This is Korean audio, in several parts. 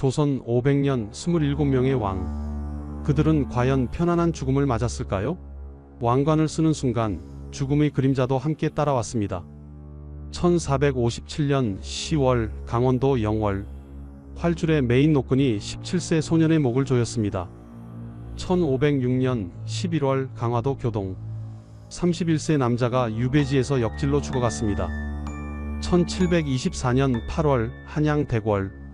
조선 500년 27명의 왕. 그들은 과연 편안한 죽음을 맞았을까요? 왕관을 쓰는 순간 죽음의 그림자도 함께 따라왔습니다. 1457년 10월 강원도 영월, 활줄의 메인 노끈이 17세 소년의 목을 조였습니다. 1506년 11월 강화도 교동, 31세 남자가 유배지에서 역질로 죽어갔습니다. 1724년 8월 한양 대궐,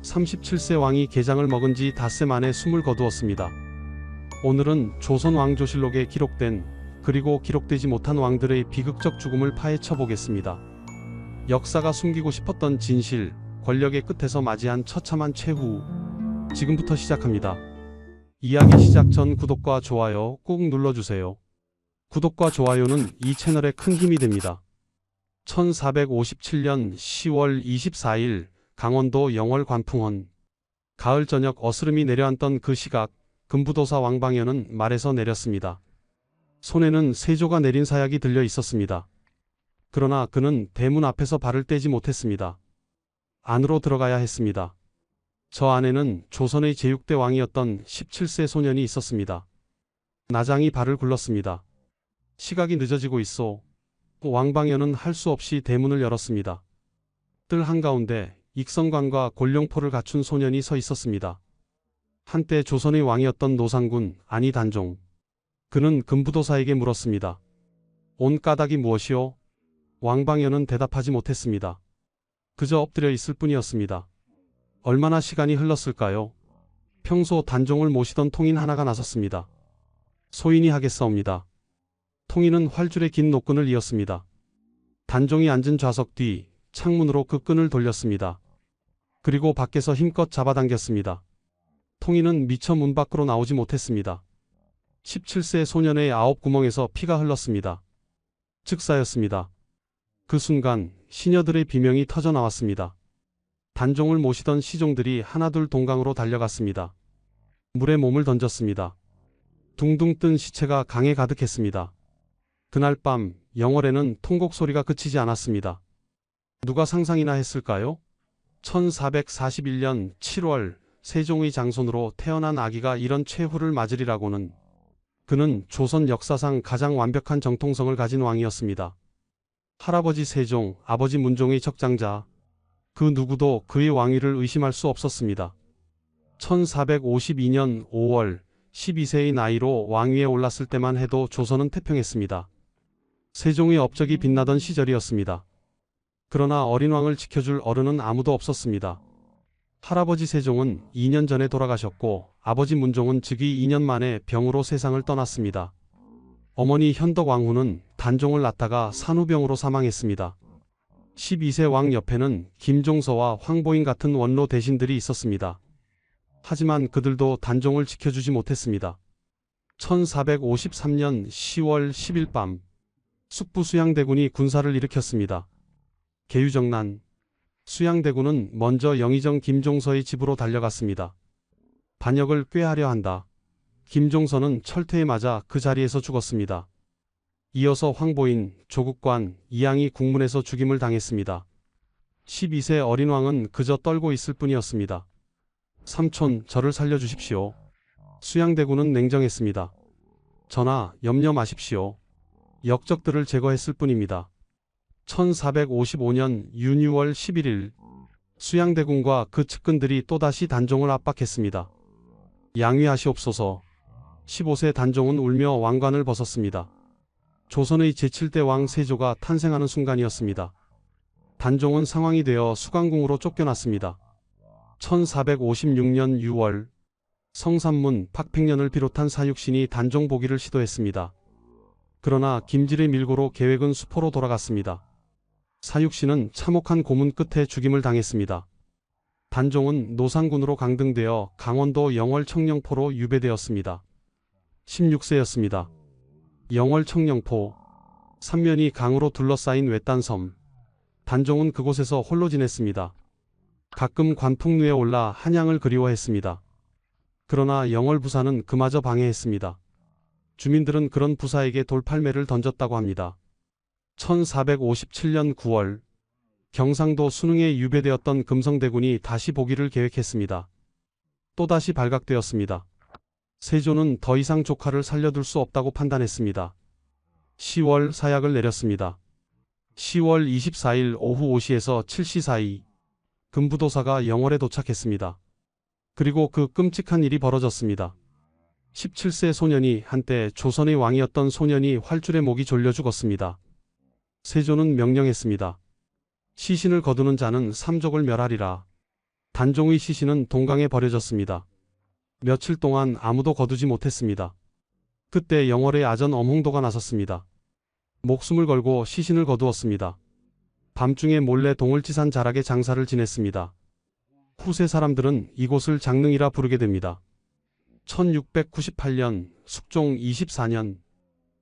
37세 왕이 게장을 먹은 지 닷새 만에 숨을 거두었습니다. 오늘은 조선 왕조실록에 기록된 그리고 기록되지 못한 왕들의 비극적 죽음을 파헤쳐 보겠습니다. 역사가 숨기고 싶었던 진실, 권력의 끝에서 맞이한 처참한 최후. 지금부터 시작합니다. 이야기 시작 전 구독과 좋아요 꾹 눌러주세요. 구독과 좋아요는 이 채널에 큰 힘이 됩니다. 1457년 10월 24일 강원도 영월 관풍원. 가을 저녁 어스름이 내려앉던 그 시각, 금부도사 왕방현은 말에서 내렸습니다. 손에는 세조가 내린 사약이 들려 있었습니다. 그러나 그는 대문 앞에서 발을 떼지 못했습니다. 안으로 들어가야 했습니다. 저 안에는 조선의 제6대 왕이었던 17세 소년이 있었습니다. 나장이 발을 굴렀습니다. 시각이 늦어지고 있어. 왕방현은 할 수 없이 대문을 열었습니다. 뜰 한가운데 익성관과 곤룡포를 갖춘 소년이 서 있었습니다. 한때 조선의 왕이었던 노상군, 아니 단종. 그는 금부도사에게 물었습니다. 온 까닭이 무엇이오? 왕방현은 대답하지 못했습니다. 그저 엎드려 있을 뿐이었습니다. 얼마나 시간이 흘렀을까요? 평소 단종을 모시던 통인 하나가 나섰습니다. 소인이 하겠사옵니다. 통인은 활줄의 긴 노끈을 이었습니다. 단종이 앉은 좌석 뒤 창문으로 그 끈을 돌렸습니다. 그리고 밖에서 힘껏 잡아당겼습니다. 통인은 미처 문 밖으로 나오지 못했습니다. 17세 소년의 아홉 구멍에서 피가 흘렀습니다. 즉사였습니다. 그 순간 시녀들의 비명이 터져 나왔습니다. 단종을 모시던 시종들이 하나둘 동강으로 달려갔습니다. 물에 몸을 던졌습니다. 둥둥 뜬 시체가 강에 가득했습니다. 그날 밤 영월에는 통곡 소리가 그치지 않았습니다. 누가 상상이나 했을까요? 1441년 7월 세종의 장손으로 태어난 아기가 이런 최후를 맞으리라고는. 그는 조선 역사상 가장 완벽한 정통성을 가진 왕이었습니다. 할아버지 세종, 아버지 문종의 적장자. 그 누구도 그의 왕위를 의심할 수 없었습니다. 1452년 5월 12세의 나이로 왕위에 올랐을 때만 해도 조선은 태평했습니다. 세종의 업적이 빛나던 시절이었습니다. 그러나 어린 왕을 지켜줄 어른은 아무도 없었습니다. 할아버지 세종은 2년 전에 돌아가셨고 아버지 문종은 즉위 2년 만에 병으로 세상을 떠났습니다. 어머니 현덕 왕후는 단종을 낳다가 산후병으로 사망했습니다. 12세 왕 옆에는 김종서와 황보인 같은 원로 대신들이 있었습니다. 하지만 그들도 단종을 지켜주지 못했습니다. 1453년 10월 10일 밤 숙부 수양대군이 군사를 일으켰습니다. 계유정난. 수양대군은 먼저 영의정 김종서의 집으로 달려갔습니다. 반역을 꾀하려 한다. 김종서는 철퇴에 맞아 그 자리에서 죽었습니다. 이어서 황보인, 조국관, 이양이 국문에서 죽임을 당했습니다. 12세 어린 왕은 그저 떨고 있을 뿐이었습니다. 삼촌, 저를 살려주십시오. 수양대군은 냉정했습니다. 전하, 염려 마십시오. 역적들을 제거했을 뿐입니다. 1455년 윤유월 11일 수양대군과 그 측근들이 또다시 단종을 압박했습니다. 양위하시옵소서. 15세 단종은 울며 왕관을 벗었습니다. 조선의 제7대 왕 세조가 탄생하는 순간이었습니다. 단종은 상황이 되어 수강궁으로 쫓겨났습니다. 1456년 6월 성산문 박팽년을 비롯한 사육신이 단종 보기를 시도했습니다. 그러나 김질의 밀고로 계획은 수포로 돌아갔습니다. 사육신은 참혹한 고문 끝에 죽임을 당했습니다. 단종은 노상군으로 강등되어 강원도 영월 청령포로 유배되었습니다. 16세였습니다. 영월 청령포. 삼면이 강으로 둘러싸인 외딴 섬. 단종은 그곳에서 홀로 지냈습니다. 가끔 관풍루에 올라 한양을 그리워했습니다. 그러나 영월 부사는 그마저 방해했습니다. 주민들은 그런 부사에게 돌팔매를 던졌다고 합니다. 1457년 9월 경상도 순흥에 유배되었던 금성대군이 다시 보기를 계획했습니다. 또다시 발각되었습니다. 세조는 더 이상 조카를 살려둘 수 없다고 판단했습니다. 10월 사약을 내렸습니다. 10월 24일 오후 5시에서 7시 사이 금부도사가 영월에 도착했습니다. 그리고 그 끔찍한 일이 벌어졌습니다. 17세 소년이, 한때 조선의 왕이었던 소년이 활줄에 목이 졸려 죽었습니다. 세조는 명령했습니다. 시신을 거두는 자는 삼족을 멸하리라. 단종의 시신은 동강에 버려졌습니다. 며칠 동안 아무도 거두지 못했습니다. 그때 영월의 아전 엄홍도가 나섰습니다. 목숨을 걸고 시신을 거두었습니다. 밤중에 몰래 동을지산 자락에 장사를 지냈습니다. 후세 사람들은 이곳을 장릉이라 부르게 됩니다. 1698년 숙종 24년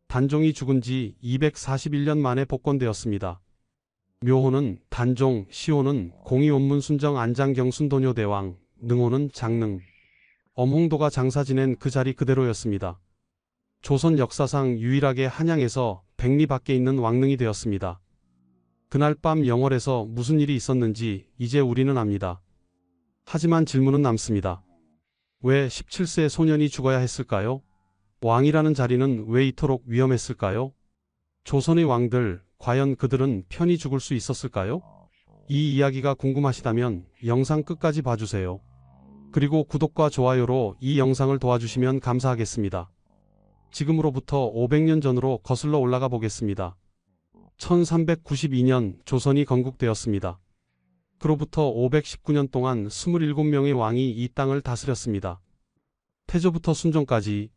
단종이 죽은 지 241년 만에 복권되었습니다. 묘호는 단종, 시호는 공의원문 순정 안장경 순도뇨대왕, 능호는 장릉. 엄홍도가 장사 지낸 그 자리 그대로였습니다. 조선 역사상 유일하게 한양에서 백리 밖에 있는 왕릉이 되었습니다. 그날 밤 영월에서 무슨 일이 있었는지 이제 우리는 압니다. 하지만 질문은 남습니다. 왜 17세 소년이 죽어야 했을까요? 왕이라는 자리는 왜 이토록 위험했을까요? 조선의 왕들, 과연 그들은 편히 죽을 수 있었을까요? 이 이야기가 궁금하시다면 영상 끝까지 봐주세요. 그리고 구독과 좋아요로 이 영상을 도와주시면 감사하겠습니다. 지금으로부터 500년 전으로 거슬러 올라가 보겠습니다. 1392년 조선이 건국되었습니다. 그로부터 519년 동안 27명의 왕이 이 땅을 다스렸습니다. 태조부터 순종까지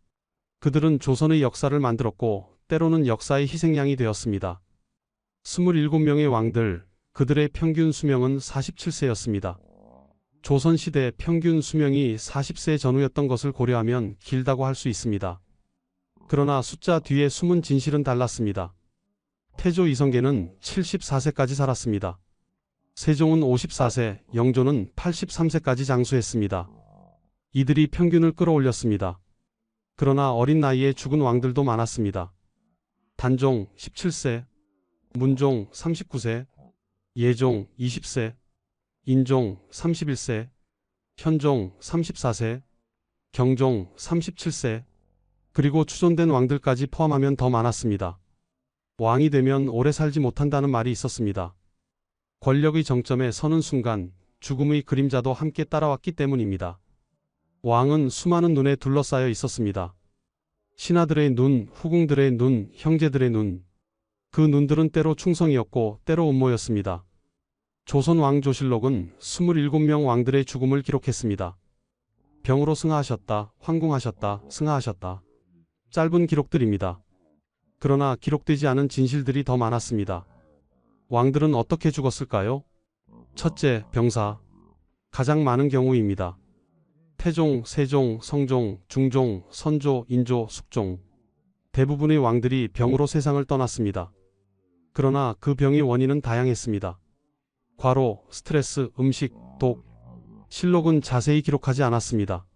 그들은 조선의 역사를 만들었고 때로는 역사의 희생양이 되었습니다. 27명의 왕들, 그들의 평균 수명은 47세였습니다. 조선시대 평균 수명이 40세 전후였던 것을 고려하면 길다고 할 수 있습니다. 그러나 숫자 뒤에 숨은 진실은 달랐습니다. 태조 이성계는 74세까지 살았습니다. 세종은 54세, 영조는 83세까지 장수했습니다. 이들이 평균을 끌어올렸습니다. 그러나 어린 나이에 죽은 왕들도 많았습니다. 단종 17세, 문종 39세, 예종 20세, 인종 31세, 현종 34세, 경종 37세, 그리고 추존된 왕들까지 포함하면 더 많았습니다. 왕이 되면 오래 살지 못한다는 말이 있었습니다. 권력의 정점에 서는 순간 죽음의 그림자도 함께 따라왔기 때문입니다. 왕은 수많은 눈에 둘러싸여 있었습니다. 신하들의 눈, 후궁들의 눈, 형제들의 눈. 그 눈들은 때로 충성이었고 때로 음모였습니다. 조선 왕조실록은 27명 왕들의 죽음을 기록했습니다. 병으로 승하하셨다, 황궁하셨다, 승하하셨다. 짧은 기록들입니다. 그러나 기록되지 않은 진실들이 더 많았습니다. 왕들은 어떻게 죽었을까요? 첫째, 병사. 가장 많은 경우입니다. 태종, 세종, 성종, 중종, 선조, 인조, 숙종. 대부분의 왕들이 병으로 세상을 떠났습니다. 그러나 그 병의 원인은 다양했습니다. 과로, 스트레스, 음식, 독. 실록은 자세히 기록하지 않았습니다.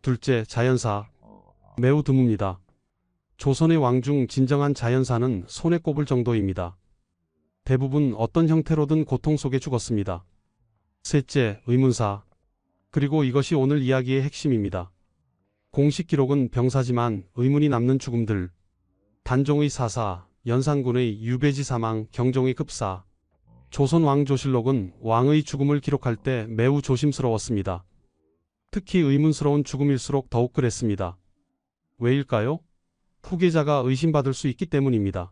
둘째, 자연사. 매우 드뭅니다. 조선의 왕 중 진정한 자연사는 손에 꼽을 정도입니다. 대부분 어떤 형태로든 고통 속에 죽었습니다. 셋째, 의문사. 그리고 이것이 오늘 이야기의 핵심입니다. 공식 기록은 병사지만 의문이 남는 죽음들. 단종의 사사, 연산군의 유배지 사망, 경종의 급사. 조선 왕조실록은 왕의 죽음을 기록할 때 매우 조심스러웠습니다. 특히 의문스러운 죽음일수록 더욱 그랬습니다. 왜일까요? 후계자가 의심받을 수 있기 때문입니다.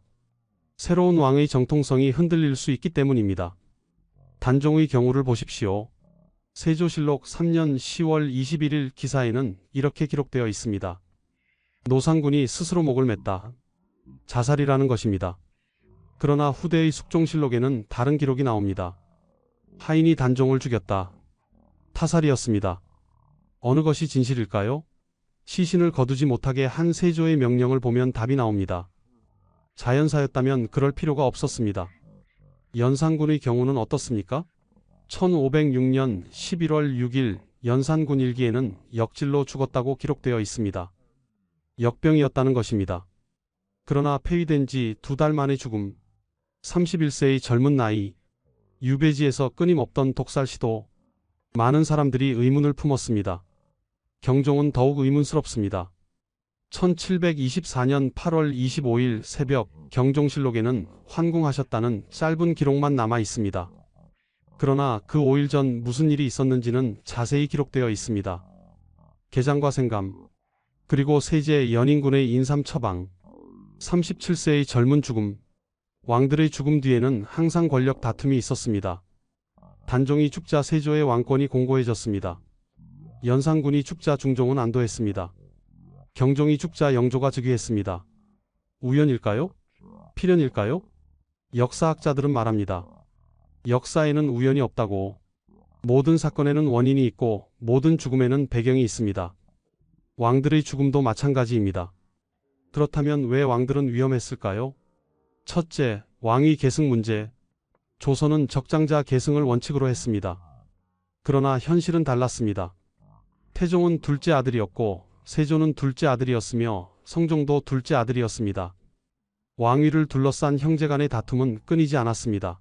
새로운 왕의 정통성이 흔들릴 수 있기 때문입니다. 단종의 경우를 보십시오. 세조실록 3년 10월 21일 기사에는 이렇게 기록되어 있습니다. 노상군이 스스로 목을 맸다. 자살이라는 것입니다. 그러나 후대의 숙종실록에는 다른 기록이 나옵니다. 하인이 단종을 죽였다. 타살이었습니다. 어느 것이 진실일까요? 시신을 거두지 못하게 한 세조의 명령을 보면 답이 나옵니다. 자연사였다면 그럴 필요가 없었습니다. 연산군의 경우는 어떻습니까? 1506년 11월 6일 연산군 일기에는 역질로 죽었다고 기록되어 있습니다. 역병이었다는 것입니다. 그러나 폐위된 지 2달 만의 죽음, 31세의 젊은 나이, 유배지에서 끊임없던 독살 시도, 많은 사람들이 의문을 품었습니다. 경종은 더욱 의문스럽습니다. 1724년 8월 25일 새벽 경종실록에는 환궁하셨다는 짧은 기록만 남아 있습니다. 그러나 그 5일 전 무슨 일이 있었는지는 자세히 기록되어 있습니다. 개장과 생감, 그리고 세제 연인군의 인삼 처방, 37세의 젊은 죽음, 왕들의 죽음 뒤에는 항상 권력 다툼이 있었습니다. 단종이 죽자 세조의 왕권이 공고해졌습니다. 연산군이 죽자 중종은 안도했습니다. 경종이 죽자 영조가 즉위했습니다. 우연일까요? 필연일까요? 역사학자들은 말합니다. 역사에는 우연이 없다고. 모든 사건에는 원인이 있고 모든 죽음에는 배경이 있습니다. 왕들의 죽음도 마찬가지입니다. 그렇다면 왜 왕들은 위험했을까요? 첫째, 왕위 계승 문제. 조선은 적장자 계승을 원칙으로 했습니다. 그러나 현실은 달랐습니다. 태종은 둘째 아들이었고 세조는 둘째 아들이었으며 성종도 둘째 아들이었습니다. 왕위를 둘러싼 형제간의 다툼은 끊이지 않았습니다.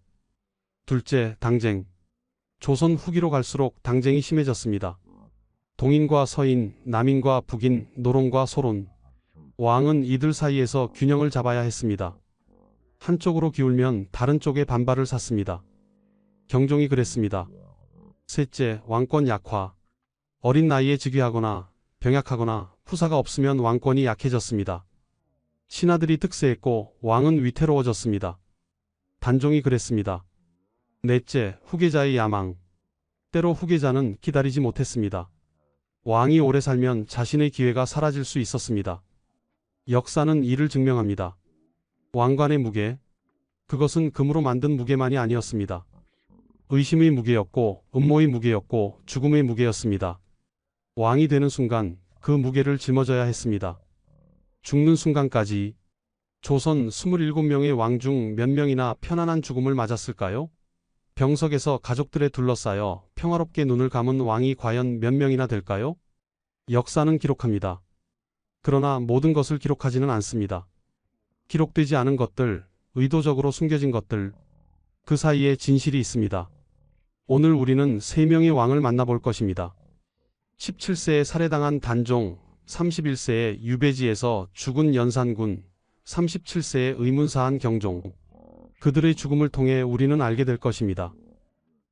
둘째, 당쟁. 조선 후기로 갈수록 당쟁이 심해졌습니다. 동인과 서인, 남인과 북인, 노론과 소론. 왕은 이들 사이에서 균형을 잡아야 했습니다. 한쪽으로 기울면 다른 쪽의 반발을 샀습니다. 경종이 그랬습니다. 셋째, 왕권 약화. 어린 나이에 즉위하거나 병약하거나 후사가 없으면 왕권이 약해졌습니다. 신하들이 득세했고 왕은 위태로워졌습니다. 단종이 그랬습니다. 넷째, 후계자의 야망. 때로 후계자는 기다리지 못했습니다. 왕이 오래 살면 자신의 기회가 사라질 수 있었습니다. 역사는 이를 증명합니다. 왕관의 무게, 그것은 금으로 만든 무게만이 아니었습니다. 의심의 무게였고 음모의 무게였고 죽음의 무게였습니다. 왕이 되는 순간 그 무게를 짊어져야 했습니다. 죽는 순간까지. 조선 27명의 왕 중 몇 명이나 편안한 죽음을 맞았을까요? 병석에서 가족들에 둘러싸여 평화롭게 눈을 감은 왕이 과연 몇 명이나 될까요? 역사는 기록합니다. 그러나 모든 것을 기록하지는 않습니다. 기록되지 않은 것들, 의도적으로 숨겨진 것들, 그 사이에 진실이 있습니다. 오늘 우리는 3명의 왕을 만나볼 것입니다. 17세에 살해당한 단종, 31세에 유배지에서 죽은 연산군, 37세에 의문사한 경종. 그들의 죽음을 통해 우리는 알게 될 것입니다.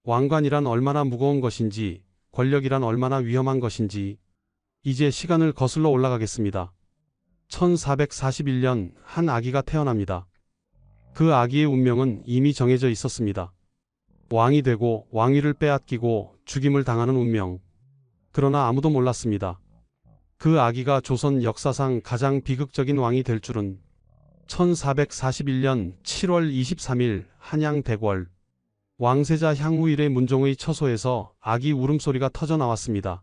왕관이란 얼마나 무거운 것인지, 권력이란 얼마나 위험한 것인지. 이제 시간을 거슬러 올라가겠습니다. 1441년 한 아기가 태어납니다. 그 아기의 운명은 이미 정해져 있었습니다. 왕이 되고 왕위를 빼앗기고 죽임을 당하는 운명. 그러나 아무도 몰랐습니다. 그 아기가 조선 역사상 가장 비극적인 왕이 될 줄은. 1441년 7월 23일 한양 대궐. 왕세자 향후일의 문종의 처소에서 아기 울음소리가 터져 나왔습니다.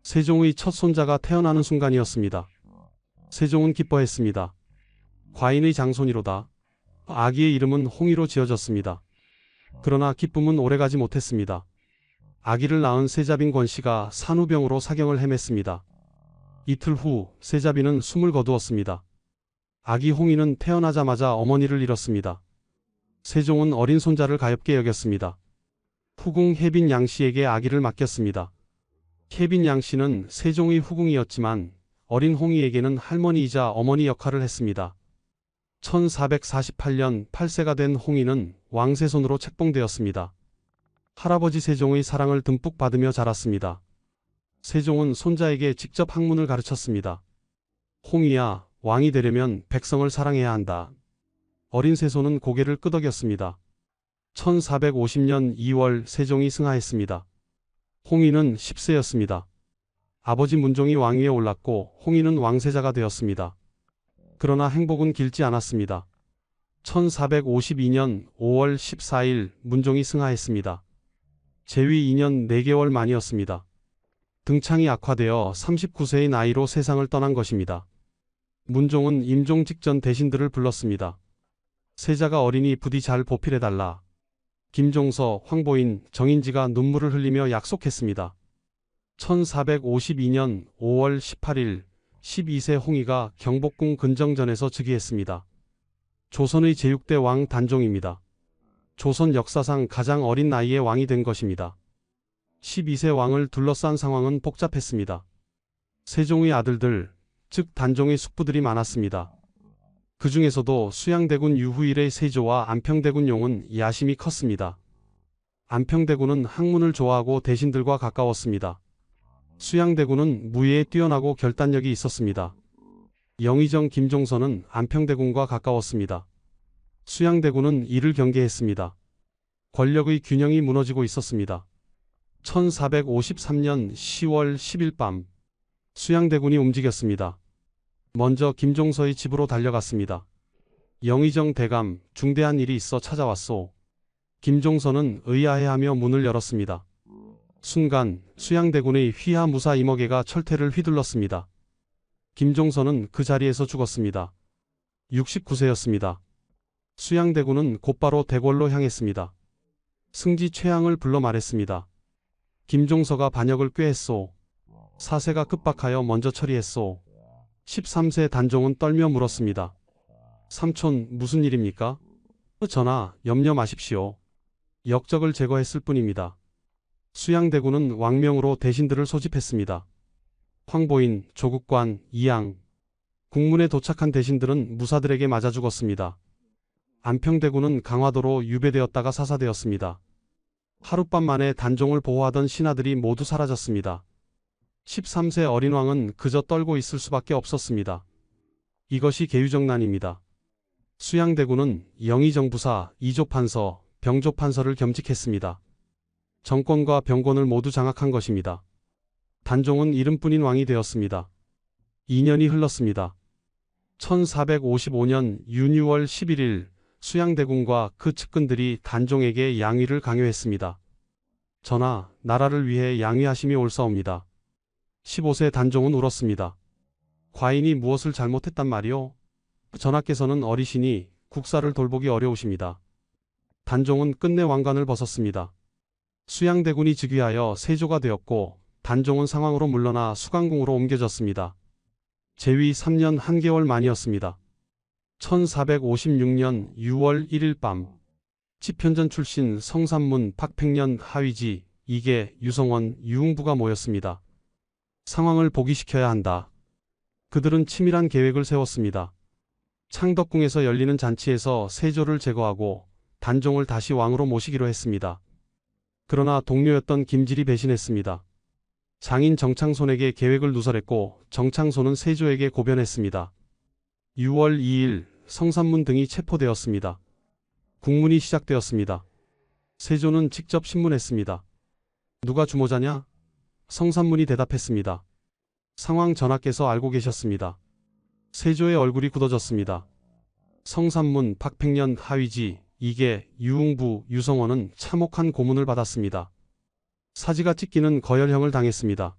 세종의 첫 손자가 태어나는 순간이었습니다. 세종은 기뻐했습니다. 과인의 장손이로다. 아기의 이름은 홍의로 지어졌습니다. 그러나 기쁨은 오래가지 못했습니다. 아기를 낳은 세자빈 권씨가 산후병으로 사경을 헤맸습니다. 이틀 후 세자빈은 숨을 거두었습니다. 아기 홍의는 태어나자마자 어머니를 잃었습니다. 세종은 어린 손자를 가엾게 여겼습니다. 후궁 혜빈 양씨에게 아기를 맡겼습니다. 혜빈 양씨는 세종의 후궁이었지만 어린 홍의에게는 할머니이자 어머니 역할을 했습니다. 1448년 8세가 된 홍의는 왕세손으로 책봉되었습니다. 할아버지 세종의 사랑을 듬뿍 받으며 자랐습니다. 세종은 손자에게 직접 학문을 가르쳤습니다. 홍의야, 왕이 되려면 백성을 사랑해야 한다. 어린 세손은 고개를 끄덕였습니다. 1450년 2월 세종이 승하했습니다. 홍의는 10세였습니다. 아버지 문종이 왕위에 올랐고 홍의는 왕세자가 되었습니다. 그러나 행복은 길지 않았습니다. 1452년 5월 14일 문종이 승하했습니다. 재위 2년 4개월 만이었습니다. 등창이 악화되어 39세의 나이로 세상을 떠난 것입니다. 문종은 임종 직전 대신들을 불렀습니다. 세자가 어리니 부디 잘 보필해달라. 김종서, 황보인, 정인지가 눈물을 흘리며 약속했습니다. 1452년 5월 18일 12세 홍의가 경복궁 근정전에서 즉위했습니다. 조선의 제6대 왕 단종입니다. 조선 역사상 가장 어린 나이에 왕이 된 것입니다. 12세 왕을 둘러싼 상황은 복잡했습니다. 세종의 아들들, 즉 단종의 숙부들이 많았습니다. 그 중에서도 수양대군 유후일의 세조와 안평대군 용은 야심이 컸습니다. 안평대군은 학문을 좋아하고 대신들과 가까웠습니다. 수양대군은 무예에 뛰어나고 결단력이 있었습니다. 영의정 김종선은 안평대군과 가까웠습니다. 수양대군은 이를 경계했습니다. 권력의 균형이 무너지고 있었습니다. 1453년 10월 10일 밤 수양대군이 움직였습니다. 먼저 김종서의 집으로 달려갔습니다. 영의정 대감, 중대한 일이 있어 찾아왔소. 김종서는 의아해하며 문을 열었습니다. 순간 수양대군의 휘하무사 임어개가 철퇴를 휘둘렀습니다. 김종서는 그 자리에서 죽었습니다. 69세였습니다. 수양대군은 곧바로 대궐로 향했습니다. 승지 최양을 불러 말했습니다. 김종서가 반역을 꾀했소. 사세가 급박하여 먼저 처리했소. 13세 단종은 떨며 물었습니다. 삼촌, 무슨 일입니까? 전하, 염려 마십시오. 역적을 제거했을 뿐입니다. 수양대군은 왕명으로 대신들을 소집했습니다. 황보인, 조국관, 이양. 국문에 도착한 대신들은 무사들에게 맞아 죽었습니다. 안평대군은 강화도로 유배되었다가 사사되었습니다. 하룻밤 만에 단종을 보호하던 신하들이 모두 사라졌습니다. 13세 어린 왕은 그저 떨고 있을 수밖에 없었습니다. 이것이 계유정난입니다. 수양대군은 영의정부사, 이조판서, 병조판서를 겸직했습니다. 정권과 병권을 모두 장악한 것입니다. 단종은 이름뿐인 왕이 되었습니다. 2년이 흘렀습니다. 1455년 윤유월 11일 수양대군과 그 측근들이 단종에게 양위를 강요했습니다. 전하, 나라를 위해 양위하심이 옳사옵니다. 15세 단종은 울었습니다. 과인이 무엇을 잘못했단 말이오? 전하께서는 어리시니 국사를 돌보기 어려우십니다. 단종은 끝내 왕관을 벗었습니다. 수양대군이 즉위하여 세조가 되었고 단종은 상황으로 물러나 수강궁으로 옮겨졌습니다. 재위 3년 한개월 만이었습니다. 1456년 6월 1일 밤 치편전 출신 성삼문, 박팽년, 하위지, 이계, 유성원, 유흥부가 모였습니다. 상황을 복위시켜야 한다. 그들은 치밀한 계획을 세웠습니다. 창덕궁에서 열리는 잔치에서 세조를 제거하고 단종을 다시 왕으로 모시기로 했습니다. 그러나 동료였던 김질이 배신했습니다. 장인 정창손에게 계획을 누설했고 정창손은 세조에게 고변했습니다. 6월 2일 성삼문 등이 체포되었습니다. 국문이 시작되었습니다. 세조는 직접 신문했습니다. 누가 주모자냐? 성삼문이 대답했습니다. 상황 전하께서 알고 계셨습니다. 세조의 얼굴이 굳어졌습니다. 성삼문, 박팽년, 하위지, 이계, 유흥부, 유성원은 참혹한 고문을 받았습니다. 사지가 찢기는 거열형을 당했습니다.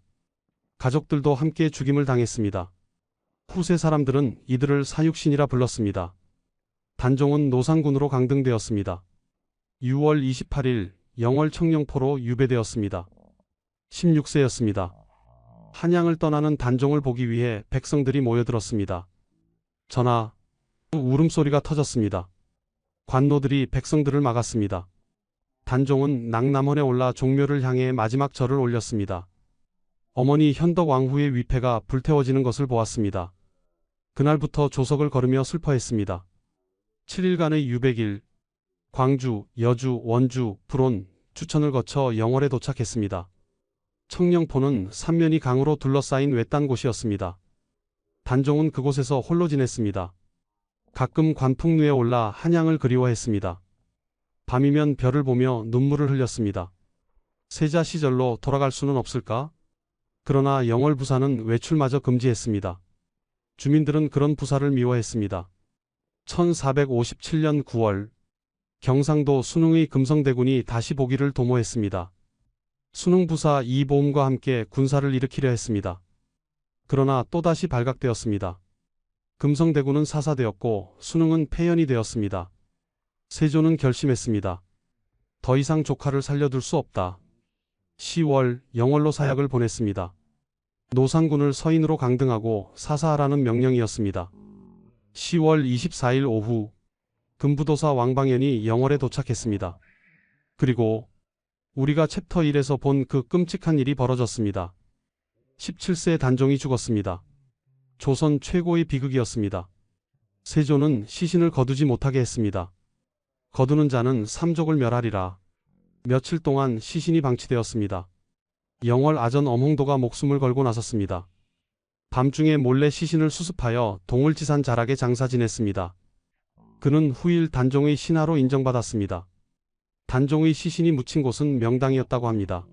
가족들도 함께 죽임을 당했습니다. 후세 사람들은 이들을 사육신이라 불렀습니다. 단종은 노상군으로 강등되었습니다. 6월 28일 영월 청룡포로 유배되었습니다. 16세였습니다. 한양을 떠나는 단종을 보기 위해 백성들이 모여들었습니다. 전하, 울음소리가 터졌습니다. 관노들이 백성들을 막았습니다. 단종은 낙남원에 올라 종묘를 향해 마지막 절을 올렸습니다. 어머니 현덕 왕후의 위패가 불태워지는 것을 보았습니다. 그날부터 조석을 걸으며 슬퍼했습니다. 7일간의 유백일, 광주, 여주, 원주, 불온, 추천을 거쳐 영월에 도착했습니다. 청령포는 삼면이 강으로 둘러싸인 외딴 곳이었습니다. 단종은 그곳에서 홀로 지냈습니다. 가끔 관풍루에 올라 한양을 그리워했습니다. 밤이면 별을 보며 눈물을 흘렸습니다. 세자 시절로 돌아갈 수는 없을까? 그러나 영월 부사는 외출마저 금지했습니다. 주민들은 그런 부사를 미워했습니다. 1457년 9월 경상도 순흥의 금성대군이 다시 보기를 도모했습니다. 순흥부사 이보음과 함께 군사를 일으키려 했습니다. 그러나 또다시 발각되었습니다. 금성대군은 사사되었고 순흥은 폐연이 되었습니다. 세조는 결심했습니다. 더 이상 조카를 살려둘 수 없다. 10월 영월로 사약을 보냈습니다. 노상군을 서인으로 강등하고 사사하라는 명령이었습니다. 10월 24일 오후 금부도사 왕방연이 영월에 도착했습니다. 그리고 우리가 챕터 1에서 본 그 끔찍한 일이 벌어졌습니다. 17세 단종이 죽었습니다. 조선 최고의 비극이었습니다. 세조는 시신을 거두지 못하게 했습니다. 거두는 자는 삼족을 멸하리라. 며칠 동안 시신이 방치되었습니다. 영월 아전 엄홍도가 목숨을 걸고 나섰습니다. 밤중에 몰래 시신을 수습하여 동을지산 자락에 장사 지냈습니다. 그는 후일 단종의 신하로 인정받았습니다. 단종의 시신이 묻힌 곳은 명당이었다고 합니다.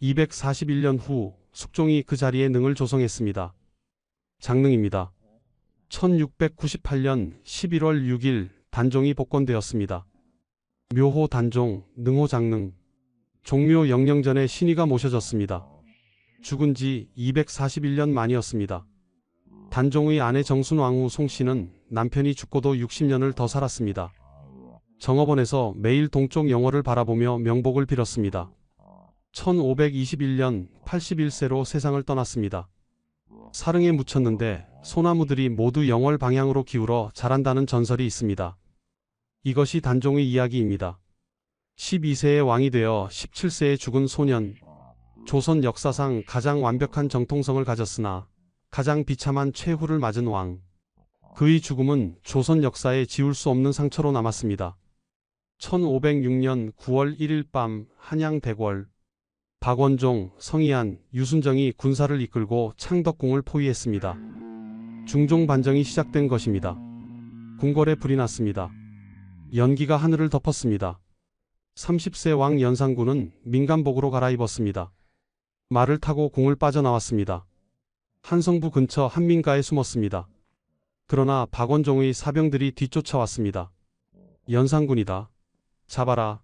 241년 후 숙종이 그 자리에 능을 조성했습니다. 장능입니다. 1698년 11월 6일 단종이 복권되었습니다. 묘호 단종, 능호 장능. 종묘 영령전에 신의가 모셔졌습니다. 죽은 지 241년 만이었습니다. 단종의 아내 정순왕후 송씨는 남편이 죽고도 60년을 더 살았습니다. 정업원에서 매일 동쪽 영월을 바라보며 명복을 빌었습니다. 1521년 81세로 세상을 떠났습니다. 사릉에 묻혔는데 소나무들이 모두 영월 방향으로 기울어 자란다는 전설이 있습니다. 이것이 단종의 이야기입니다. 12세의 왕이 되어 17세에 죽은 소년. 조선 역사상 가장 완벽한 정통성을 가졌으나 가장 비참한 최후를 맞은 왕. 그의 죽음은 조선 역사에 지울 수 없는 상처로 남았습니다. 1506년 9월 1일 밤 한양 대궐. 박원종, 성희안, 유순정이 군사를 이끌고 창덕궁을 포위했습니다. 중종 반정이 시작된 것입니다. 궁궐에 불이 났습니다. 연기가 하늘을 덮었습니다. 30세 왕 연산군은 민간복으로 갈아입었습니다. 말을 타고 궁을 빠져나왔습니다. 한성부 근처 한민가에 숨었습니다. 그러나 박원종의 사병들이 뒤쫓아왔습니다. 연산군이다. 잡아라.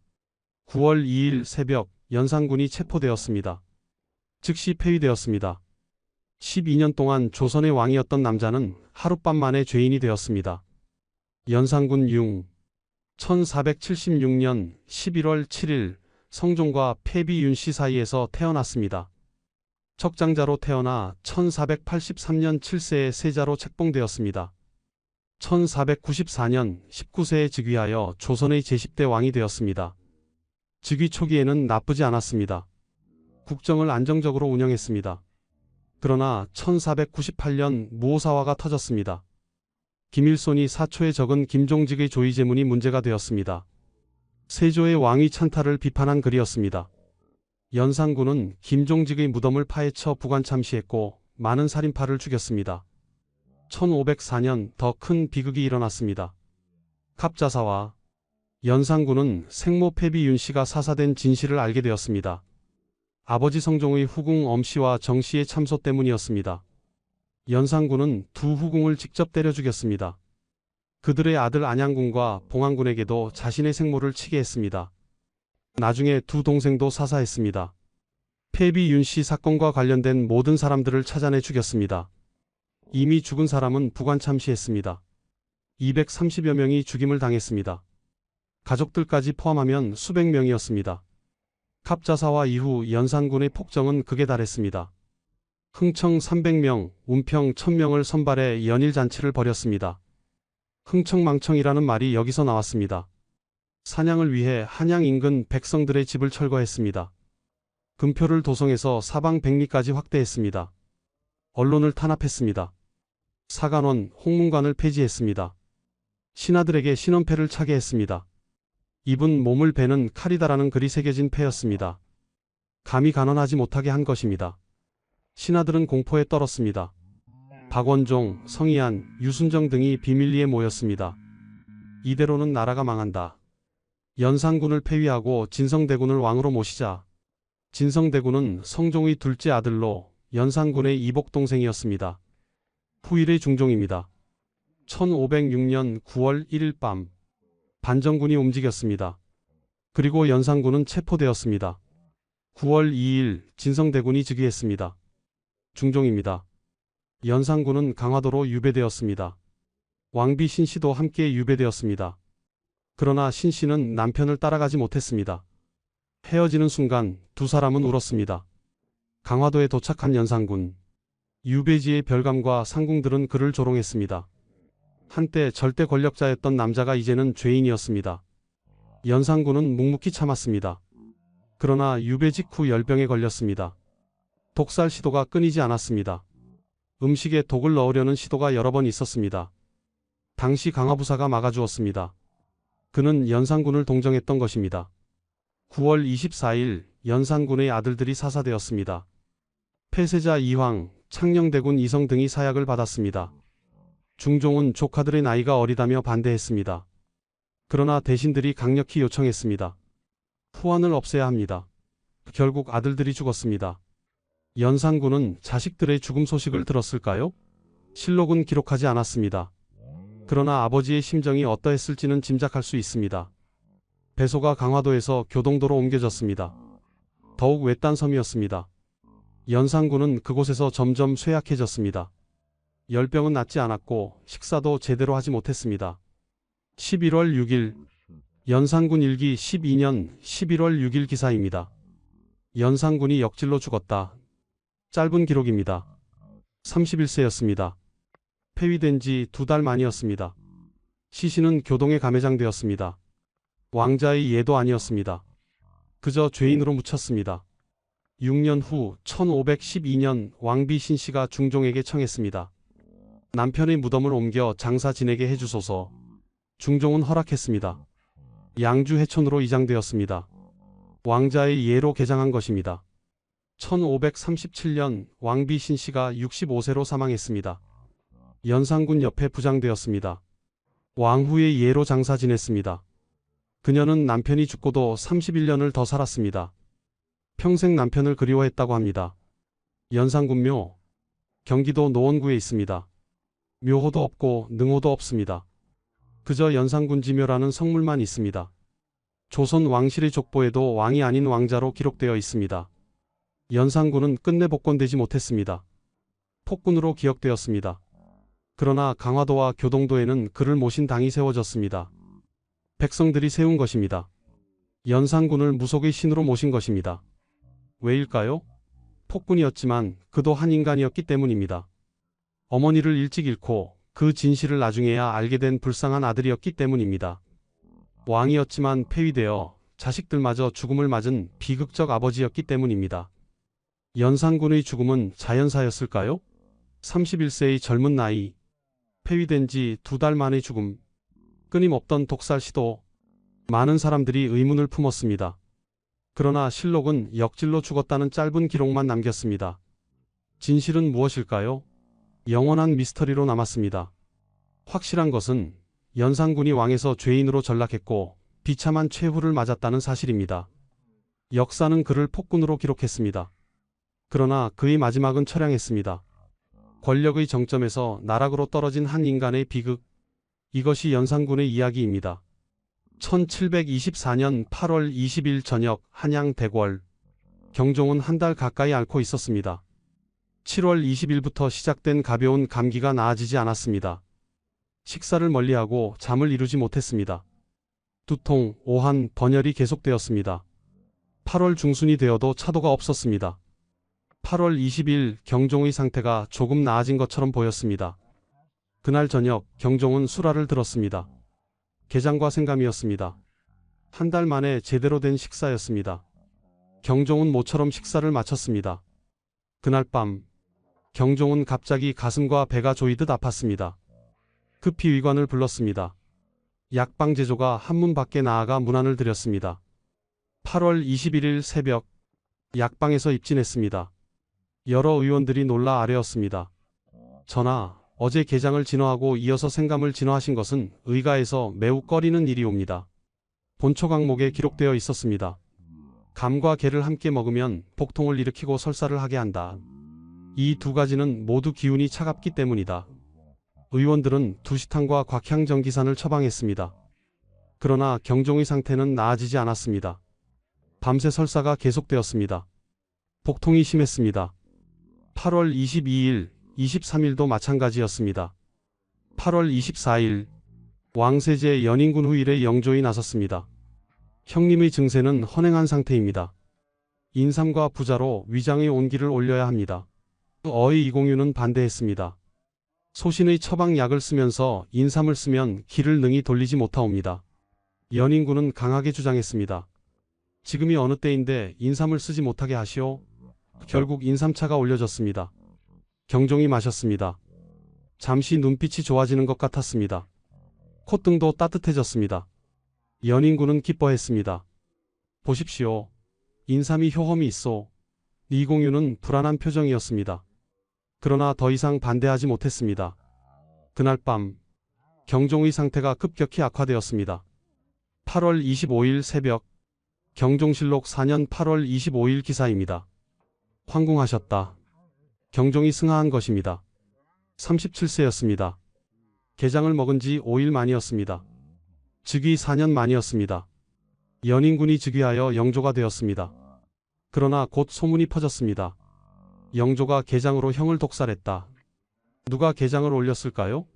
9월 2일 새벽 연산군이 체포되었습니다. 즉시 폐위되었습니다. 12년 동안 조선의 왕이었던 남자는 하룻밤 만에 죄인이 되었습니다. 연산군 융. 1476년 11월 7일 성종과 폐비 윤씨 사이에서 태어났습니다. 척장자로 태어나 1483년 7세에 세자로 책봉되었습니다. 1494년 19세에 즉위하여 조선의 제10대 왕이 되었습니다. 즉위 초기에는 나쁘지 않았습니다. 국정을 안정적으로 운영했습니다. 그러나 1498년 무오사화가 터졌습니다. 김일손이 사초에 적은 김종직의 조의제문이 문제가 되었습니다. 세조의 왕위 찬탈을 비판한 글이었습니다. 연산군은 김종직의 무덤을 파헤쳐 부관 참시했고 많은 살인파를 죽였습니다. 1504년 더 큰 비극이 일어났습니다. 갑자사와 연산군은 생모 폐비 윤씨가 사사된 진실을 알게 되었습니다. 아버지 성종의 후궁 엄씨와 정씨의 참소 때문이었습니다. 연산군은 두 후궁을 직접 때려 죽였습니다. 그들의 아들 안양군과 봉안군에게도 자신의 생모를 치게 했습니다. 나중에 두 동생도 사사했습니다. 폐비 윤씨 사건과 관련된 모든 사람들을 찾아내 죽였습니다. 이미 죽은 사람은 부관 참시했습니다. 230여 명이 죽임을 당했습니다. 가족들까지 포함하면 수백 명이었습니다. 갑자사화 이후 연산군의 폭정은 극에 달했습니다. 흥청 300명, 운평 1000명을 선발해 연일잔치를 벌였습니다. 흥청망청이라는 말이 여기서 나왔습니다. 사냥을 위해 한양 인근 백성들의 집을 철거했습니다. 금표를 도성에서 사방 백리까지 확대했습니다. 언론을 탄압했습니다. 사간원, 홍문관을 폐지했습니다. 신하들에게 신원패를 차게 했습니다. 입은 몸을 베는 칼이다라는 글이 새겨진 패였습니다. 감히 간언하지 못하게 한 것입니다. 신하들은 공포에 떨었습니다. 박원종, 성희안, 유순정 등이 비밀리에 모였습니다. 이대로는 나라가 망한다. 연산군을 폐위하고 진성대군을 왕으로 모시자. 진성대군은 성종의 둘째 아들로 연산군의 이복동생이었습니다. 후일의 중종입니다. 1506년 9월 1일 밤 반정군이 움직였습니다. 그리고 연산군은 체포되었습니다. 9월 2일 진성대군이 즉위했습니다. 중종입니다. 연산군은 강화도로 유배되었습니다. 왕비 신씨도 함께 유배되었습니다. 그러나 신씨는 남편을 따라가지 못했습니다. 헤어지는 순간 두 사람은 울었습니다. 강화도에 도착한 연산군. 유배지의 별감과 상궁들은 그를 조롱했습니다. 한때 절대 권력자였던 남자가 이제는 죄인이었습니다. 연산군은 묵묵히 참았습니다. 그러나 유배 직후 열병에 걸렸습니다. 독살 시도가 끊이지 않았습니다. 음식에 독을 넣으려는 시도가 여러 번 있었습니다. 당시 강화부사가 막아주었습니다. 그는 연산군을 동정했던 것입니다. 9월 24일 연산군의 아들들이 사사되었습니다. 폐세자 이황, 창녕대군 이성 등이 사약을 받았습니다. 중종은 조카들의 나이가 어리다며 반대했습니다. 그러나 대신들이 강력히 요청했습니다. 후환을 없애야 합니다. 결국 아들들이 죽었습니다. 연산군은 자식들의 죽음 소식을 들었을까요? 실록은 기록하지 않았습니다. 그러나 아버지의 심정이 어떠했을지는 짐작할 수 있습니다. 배소가 강화도에서 교동도로 옮겨졌습니다. 더욱 외딴 섬이었습니다. 연산군은 그곳에서 점점 쇠약해졌습니다. 열병은 낫지 않았고 식사도 제대로 하지 못했습니다. 11월 6일 연산군 일기 12년 11월 6일 기사입니다. 연산군이 역질로 죽었다. 짧은 기록입니다. 31세였습니다. 폐위된 지 2달 만이었습니다. 시신은 교동에 감회장되었습니다. 왕자의 예도 아니었습니다. 그저 죄인으로 묻혔습니다. 6년 후 1512년 왕비 신씨가 중종에게 청했습니다. 남편의 무덤을 옮겨 장사 지내게 해주소서. 중종은 허락했습니다. 양주 해촌으로 이장되었습니다. 왕자의 예로 개장한 것입니다. 1537년 왕비 신씨가 65세로 사망했습니다. 연산군 옆에 부장되었습니다. 왕후의 예로 장사 지냈습니다. 그녀는 남편이 죽고도 31년을 더 살았습니다. 평생 남편을 그리워했다고 합니다. 연산군묘, 경기도 노원구에 있습니다. 묘호도 없고 능호도 없습니다. 그저 연산군지묘라는 성물만 있습니다. 조선 왕실의 족보에도 왕이 아닌 왕자로 기록되어 있습니다. 연산군은 끝내 복권되지 못했습니다. 폭군으로 기억되었습니다. 그러나 강화도와 교동도에는 그를 모신 당이 세워졌습니다. 백성들이 세운 것입니다. 연산군을 무속의 신으로 모신 것입니다. 왜일까요? 폭군이었지만 그도 한 인간이었기 때문입니다. 어머니를 일찍 잃고 그 진실을 나중에야 알게 된 불쌍한 아들이었기 때문입니다. 왕이었지만 폐위되어 자식들마저 죽음을 맞은 비극적 아버지였기 때문입니다. 연산군의 죽음은 자연사였을까요? 31세의 젊은 나이, 폐위된 지 2달 만의 죽음, 끊임없던 독살 시도, 많은 사람들이 의문을 품었습니다. 그러나 실록은 역질로 죽었다는 짧은 기록만 남겼습니다. 진실은 무엇일까요? 영원한 미스터리로 남았습니다. 확실한 것은 연산군이 왕에서 죄인으로 전락했고 비참한 최후를 맞았다는 사실입니다. 역사는 그를 폭군으로 기록했습니다. 그러나 그의 마지막은 처량했습니다. 권력의 정점에서 나락으로 떨어진 한 인간의 비극, 이것이 연산군의 이야기입니다. 1724년 8월 20일 저녁 한양 대궐. 경종은 한 달 가까이 앓고 있었습니다. 7월 20일부터 시작된 가벼운 감기가 나아지지 않았습니다. 식사를 멀리하고 잠을 이루지 못했습니다. 두통, 오한, 번열이 계속되었습니다. 8월 중순이 되어도 차도가 없었습니다. 8월 20일 경종의 상태가 조금 나아진 것처럼 보였습니다. 그날 저녁 경종은 술알을 들었습니다. 게장과 생감이었습니다. 한 달 만에 제대로 된 식사였습니다. 경종은 모처럼 식사를 마쳤습니다. 그날 밤 경종은 갑자기 가슴과 배가 조이듯 아팠습니다. 급히 의관을 불렀습니다. 약방 제조가 한문 밖에 나아가 문안을 드렸습니다. 8월 21일 새벽 약방에서 입진했습니다. 여러 의원들이 놀라 아뢰었습니다. 전하, 어제 게장을 진화하고 이어서 생감을 진화하신 것은 의가에서 매우 꺼리는 일이옵니다. 본초 강목에 기록되어 있었습니다. 감과 게를 함께 먹으면 복통을 일으키고 설사를 하게 한다. 이 두 가지는 모두 기운이 차갑기 때문이다. 의원들은 두시탕과 곽향전기산을 처방했습니다. 그러나 경종의 상태는 나아지지 않았습니다. 밤새 설사가 계속되었습니다. 복통이 심했습니다. 8월 22일, 23일도 마찬가지였습니다. 8월 24일, 왕세제 연인군 후일에 영조에 나섰습니다. 형님의 증세는 헌행한 상태입니다. 인삼과 부자로 위장의 온기를 올려야 합니다. 어의 이공유는 반대했습니다. 소신의 처방약을 쓰면서 인삼을 쓰면 기를 능히 돌리지 못하옵니다. 연인군은 강하게 주장했습니다. 지금이 어느 때인데 인삼을 쓰지 못하게 하시오. 결국 인삼차가 올려졌습니다. 경종이 마셨습니다. 잠시 눈빛이 좋아지는 것 같았습니다. 콧등도 따뜻해졌습니다. 연인군은 기뻐했습니다. 보십시오. 인삼이 효험이 있어. 이공유는 불안한 표정이었습니다. 그러나 더 이상 반대하지 못했습니다. 그날 밤 경종의 상태가 급격히 악화되었습니다. 8월 25일 새벽 경종실록 4년 8월 25일 기사입니다. 황궁하셨다. 경종이 승하한 것입니다. 37세였습니다. 개장을 먹은 지 5일 만이었습니다. 즉위 4년 만이었습니다. 연인군이 즉위하여 영조가 되었습니다. 그러나 곧 소문이 퍼졌습니다. 영조가 개장으로 형을 독살했다. 누가 개장을 올렸을까요?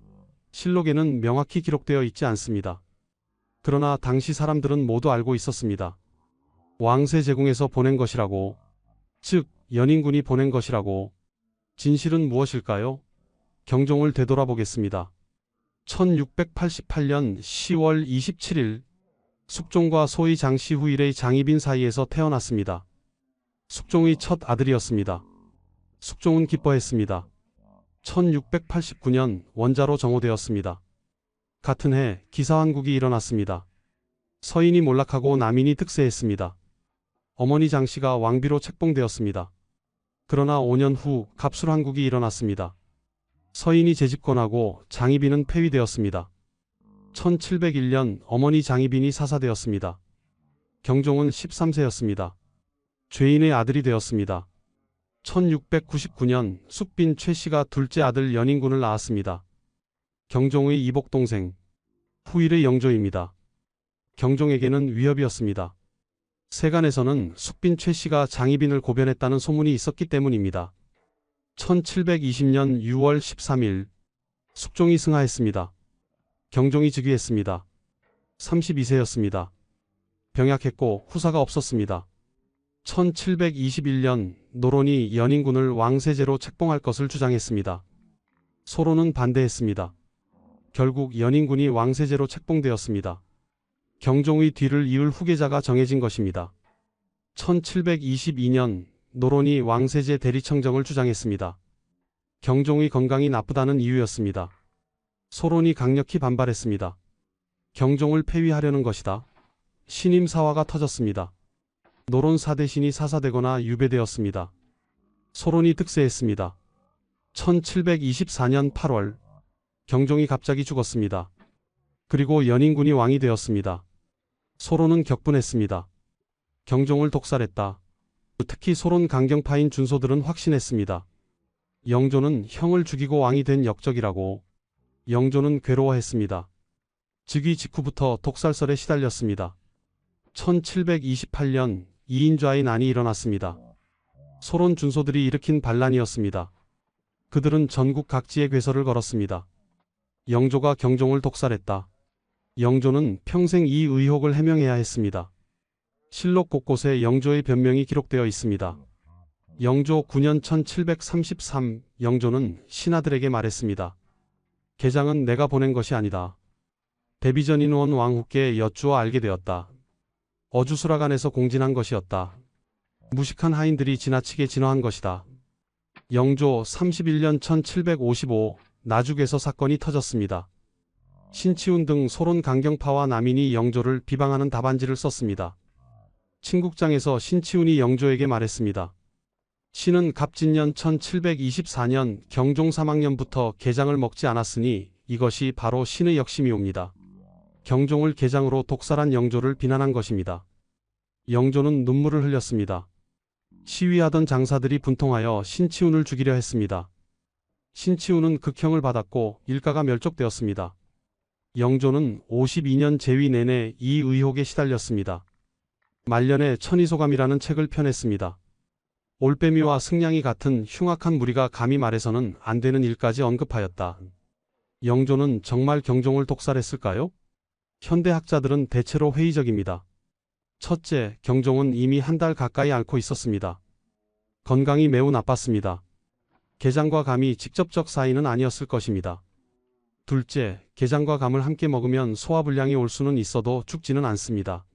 실록에는 명확히 기록되어 있지 않습니다. 그러나 당시 사람들은 모두 알고 있었습니다. 왕세 제궁에서 보낸 것이라고, 즉 연인군이 보낸 것이라고. 진실은 무엇일까요? 경종을 되돌아보겠습니다. 1688년 10월 27일 숙종과 소의 장시후일의 장희빈 사이에서 태어났습니다. 숙종의 첫 아들이었습니다. 숙종은 기뻐했습니다. 1689년 원자로 정호되었습니다. 같은 해 기사환국이 일어났습니다. 서인이 몰락하고 남인이 득세했습니다. 어머니 장씨가 왕비로 책봉되었습니다. 그러나 5년 후 갑술환국이 일어났습니다. 서인이 재집권하고 장희빈은 폐위되었습니다. 1701년 어머니 장희빈이 사사되었습니다. 경종은 13세였습니다. 죄인의 아들이 되었습니다. 1699년 숙빈 최씨가 둘째 아들 연인군을 낳았습니다. 경종의 이복동생, 후일의 영조입니다. 경종에게는 위협이었습니다. 세간에서는 숙빈 최씨가 장희빈을 고변했다는 소문이 있었기 때문입니다. 1720년 6월 13일 숙종이 승하했습니다. 경종이 즉위했습니다. 32세였습니다. 병약했고 후사가 없었습니다. 1721년 노론이 연인군을 왕세제로 책봉할 것을 주장했습니다. 소론은 반대했습니다. 결국 연인군이 왕세제로 책봉되었습니다. 경종의 뒤를 이을 후계자가 정해진 것입니다. 1722년 노론이 왕세제 대리청정을 주장했습니다. 경종의 건강이 나쁘다는 이유였습니다. 소론이 강력히 반발했습니다. 경종을 폐위하려는 것이다. 신임 사화가 터졌습니다. 노론 사대신이 사사되거나 유배되었습니다. 소론이 득세했습니다. 1724년 8월 경종이 갑자기 죽었습니다. 그리고 연인군이 왕이 되었습니다. 소론은 격분했습니다. 경종을 독살했다. 특히 소론 강경파인 준소들은 확신했습니다. 영조는 형을 죽이고 왕이 된 역적이라고. 영조는 괴로워했습니다. 즉위 직후부터 독살설에 시달렸습니다. 1728년 2인좌의 난이 일어났습니다. 소론 준소들이 일으킨 반란이었습니다. 그들은 전국 각지에 괴설을 걸었습니다. 영조가 경종을 독살했다. 영조는 평생 이 의혹을 해명해야 했습니다. 실록 곳곳에 영조의 변명이 기록되어 있습니다. 영조 9년 1733 영조는 신하들에게 말했습니다. 개장은 내가 보낸 것이 아니다. 대비전인원 왕후께 여쭈어 알게 되었다. 어주수라간에서 공진한 것이었다. 무식한 하인들이 지나치게 진화한 것이다. 영조 31년 1755 나죽에서 사건이 터졌습니다. 신치훈 등 소론 강경파와 남인이 영조를 비방하는 답안지를 썼습니다. 친국장에서 신치훈이 영조에게 말했습니다. 신은 갑진년 1724년 경종 3학년부터 게장을 먹지 않았으니 이것이 바로 신의 역심이옵니다. 경종을 게장으로 독살한 영조를 비난한 것입니다. 영조는 눈물을 흘렸습니다. 시위하던 장사들이 분통하여 신치훈을 죽이려 했습니다. 신치훈은 극형을 받았고 일가가 멸족되었습니다. 영조는 52년 재위 내내 이 의혹에 시달렸습니다. 말년에 천의소감이라는 책을 펴냈습니다. 올빼미와 승냥이 같은 흉악한 무리가 감히 말해서는 안 되는 일까지 언급하였다. 영조는 정말 경종을 독살했을까요? 현대학자들은 대체로 회의적입니다. 첫째, 경종은 이미 한 달 가까이 앓고 있었습니다. 건강이 매우 나빴습니다. 게장과 감이 직접적 사이는 아니었을 것입니다. 둘째, 게장과 감을 함께 먹으면 소화불량이 올 수는 있어도 죽지는 않습니다.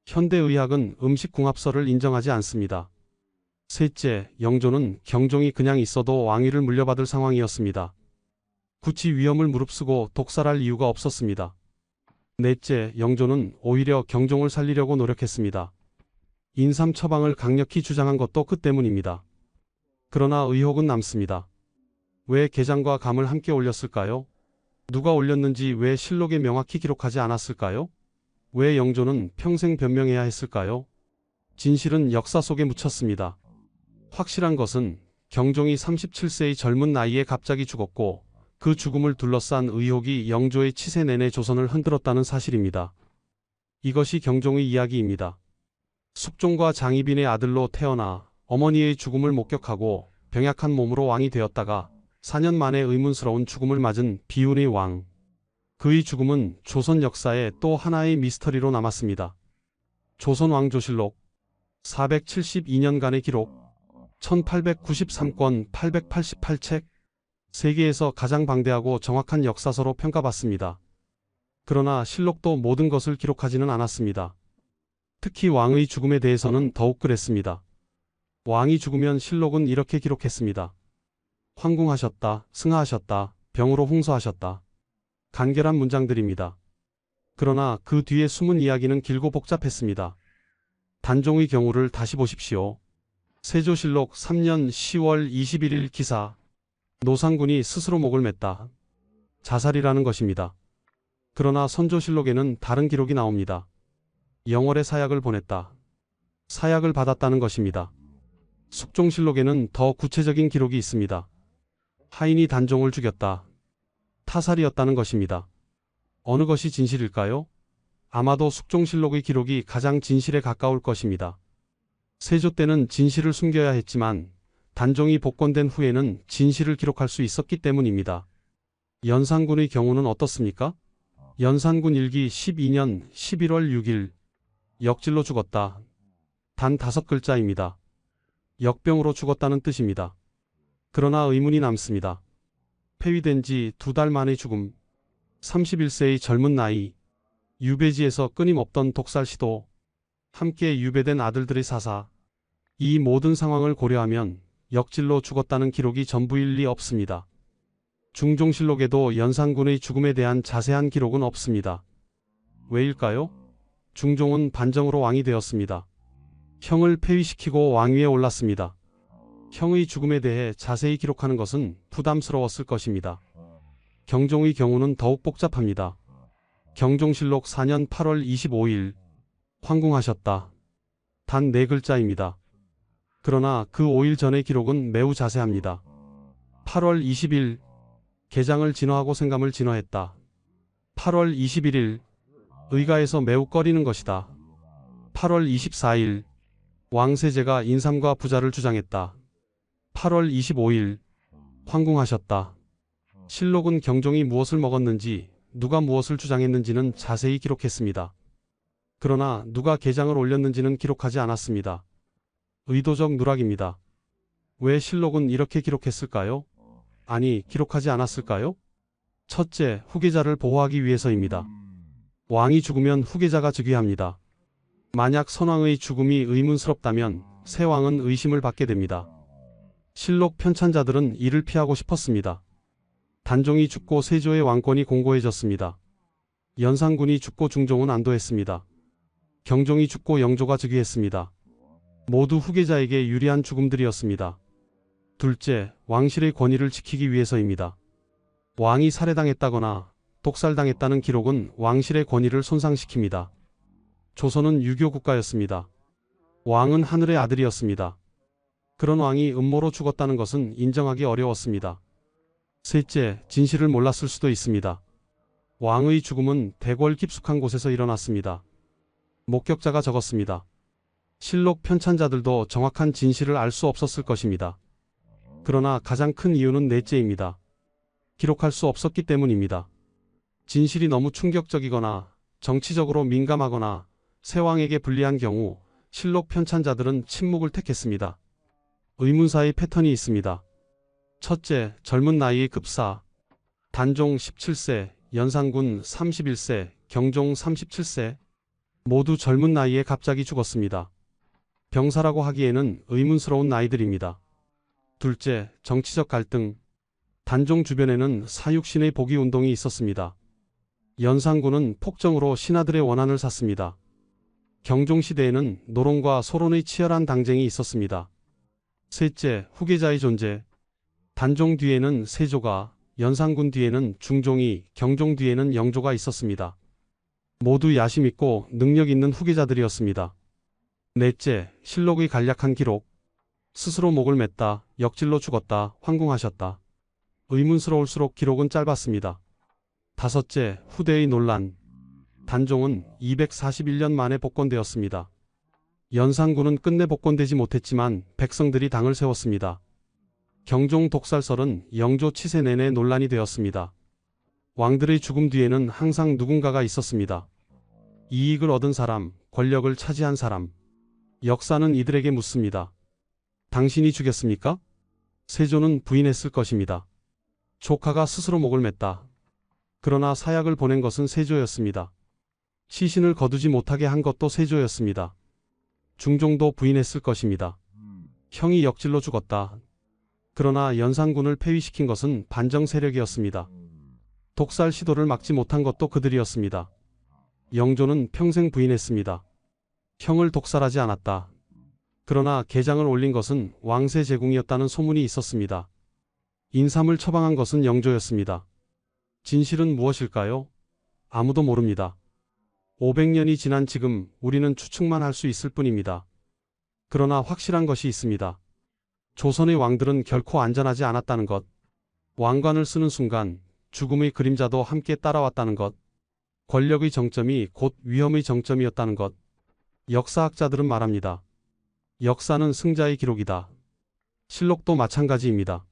현대의학은 음식궁합설을 인정하지 않습니다. 셋째, 영조는 경종이 그냥 있어도 왕위를 물려받을 상황이었습니다. 굳이 위험을 무릅쓰고 독살할 이유가 없었습니다. 넷째, 영조는 오히려 경종을 살리려고 노력했습니다. 인삼 처방을 강력히 주장한 것도 그 때문입니다. 그러나 의혹은 남습니다. 왜 게장과 감을 함께 올렸을까요? 누가 올렸는지 왜 실록에 명확히 기록하지 않았을까요? 왜 영조는 평생 변명해야 했을까요? 진실은 역사 속에 묻혔습니다. 확실한 것은 경종이 37세의 젊은 나이에 갑자기 죽었고 그 죽음을 둘러싼 의혹이 영조의 치세 내내 조선을 흔들었다는 사실입니다. 이것이 경종의 이야기입니다. 숙종과 장희빈의 아들로 태어나 어머니의 죽음을 목격하고 병약한 몸으로 왕이 되었다가 4년 만에 의문스러운 죽음을 맞은 비운의 왕. 그의 죽음은 조선 역사에 또 하나의 미스터리로 남았습니다. 조선왕조실록 472년간의 기록 1893권 888책 세계에서 가장 방대하고 정확한 역사서로 평가받습니다. 그러나 실록도 모든 것을 기록하지는 않았습니다. 특히 왕의 죽음에 대해서는 더욱 그랬습니다. 왕이 죽으면 실록은 이렇게 기록했습니다. 황궁하셨다, 승하하셨다, 병으로 홍수하셨다. 간결한 문장들입니다. 그러나 그 뒤에 숨은 이야기는 길고 복잡했습니다. 단종의 경우를 다시 보십시오. 세조실록 3년 10월 21일 기사. 노상군이 스스로 목을 맸다. 자살이라는 것입니다. 그러나 선조실록에는 다른 기록이 나옵니다. 영월에 사약을 보냈다. 사약을 받았다는 것입니다. 숙종실록에는 더 구체적인 기록이 있습니다. 하인이 단종을 죽였다. 타살이었다는 것입니다. 어느 것이 진실일까요? 아마도 숙종실록의 기록이 가장 진실에 가까울 것입니다. 세조 때는 진실을 숨겨야 했지만 단종이 복권된 후에는 진실을 기록할 수 있었기 때문입니다. 연산군의 경우는 어떻습니까? 연산군 일기 12년 11월 6일 역질로 죽었다. 단 5글자입니다. 역병으로 죽었다는 뜻입니다. 그러나 의문이 남습니다. 폐위된 지 2달 만의 죽음, 31세의 젊은 나이, 유배지에서 끊임없던 독살 시도, 함께 유배된 아들들의 사사, 이 모든 상황을 고려하면 역질로 죽었다는 기록이 전부일 리 없습니다. 중종실록에도 연산군의 죽음에 대한 자세한 기록은 없습니다. 왜일까요? 중종은 반정으로 왕이 되었습니다. 형을 폐위시키고 왕위에 올랐습니다. 형의 죽음에 대해 자세히 기록하는 것은 부담스러웠을 것입니다. 경종의 경우는 더욱 복잡합니다. 경종실록 4년 8월 25일 황궁하셨다. 단 4글자입니다. 그러나 그 5일 전의 기록은 매우 자세합니다. 8월 20일 게장을 진화하고 생감을 진화했다. 8월 21일 의가에서 매우 꺼리는 것이다. 8월 24일 왕세제가 인삼과 부자를 주장했다. 8월 25일 황궁하셨다. 실록은 경종이 무엇을 먹었는지 누가 무엇을 주장했는지는 자세히 기록했습니다. 그러나 누가 게장을 올렸는지는 기록하지 않았습니다. 의도적 누락입니다. 왜 실록은 이렇게 기록했을까요? 아니, 기록하지 않았을까요? 첫째, 후계자를 보호하기 위해서입니다. 왕이 죽으면 후계자가 즉위합니다. 만약 선왕의 죽음이 의문스럽다면 새 왕은 의심을 받게 됩니다. 실록 편찬자들은 이를 피하고 싶었습니다. 단종이 죽고 세조의 왕권이 공고해졌습니다. 연산군이 죽고 중종은 안도했습니다. 경종이 죽고 영조가 즉위했습니다. 모두 후계자에게 유리한 죽음들이었습니다. 둘째, 왕실의 권위를 지키기 위해서입니다. 왕이 살해당했다거나 독살당했다는 기록은 왕실의 권위를 손상시킵니다. 조선은 유교 국가였습니다. 왕은 하늘의 아들이었습니다. 그런 왕이 음모로 죽었다는 것은 인정하기 어려웠습니다. 셋째, 진실을 몰랐을 수도 있습니다. 왕의 죽음은 대궐 깊숙한 곳에서 일어났습니다. 목격자가 적었습니다. 실록 편찬자들도 정확한 진실을 알 수 없었을 것입니다. 그러나 가장 큰 이유는 넷째입니다. 기록할 수 없었기 때문입니다. 진실이 너무 충격적이거나 정치적으로 민감하거나 세왕에게 불리한 경우 실록 편찬자들은 침묵을 택했습니다. 의문사의 패턴이 있습니다. 첫째, 젊은 나이의 급사. 단종 17세, 연산군 31세, 경종 37세. 모두 젊은 나이에 갑자기 죽었습니다. 병사라고 하기에는 의문스러운 나이들입니다. 둘째, 정치적 갈등. 단종 주변에는 사육신의 복위 운동이 있었습니다. 연산군은 폭정으로 신하들의 원한을 샀습니다. 경종시대에는 노론과 소론의 치열한 당쟁이 있었습니다. 셋째, 후계자의 존재. 단종 뒤에는 세조가, 연산군 뒤에는 중종이, 경종 뒤에는 영조가 있었습니다. 모두 야심 있고 능력 있는 후계자들이었습니다. 넷째, 실록의 간략한 기록. 스스로 목을 맸다, 역질로 죽었다, 황궁하셨다. 의문스러울수록 기록은 짧았습니다. 다섯째, 후대의 논란. 단종은 241년 만에 복권되었습니다. 연산군은 끝내 복권되지 못했지만 백성들이 당을 세웠습니다. 경종 독살설은 영조 치세 내내 논란이 되었습니다. 왕들의 죽음 뒤에는 항상 누군가가 있었습니다. 이익을 얻은 사람, 권력을 차지한 사람. 역사는 이들에게 묻습니다. 당신이 죽였습니까? 세조는 부인했을 것입니다. 조카가 스스로 목을 맸다. 그러나 사약을 보낸 것은 세조였습니다. 시신을 거두지 못하게 한 것도 세조였습니다. 중종도 부인했을 것입니다. 형이 역질로 죽었다. 그러나 연산군을 폐위시킨 것은 반정 세력이었습니다. 독살 시도를 막지 못한 것도 그들이었습니다. 영조는 평생 부인했습니다. 형을 독살하지 않았다. 그러나 게장을 올린 것은 왕세 제궁이었다는 소문이 있었습니다. 인삼을 처방한 것은 영조였습니다. 진실은 무엇일까요? 아무도 모릅니다. 500년이 지난 지금 우리는 추측만 할 수 있을 뿐입니다. 그러나 확실한 것이 있습니다. 조선의 왕들은 결코 안전하지 않았다는 것. 왕관을 쓰는 순간 죽음의 그림자도 함께 따라왔다는 것. 권력의 정점이 곧 위험의 정점이었다는 것. 역사학자들은 말합니다. 역사는 승자의 기록이다. 실록도 마찬가지입니다.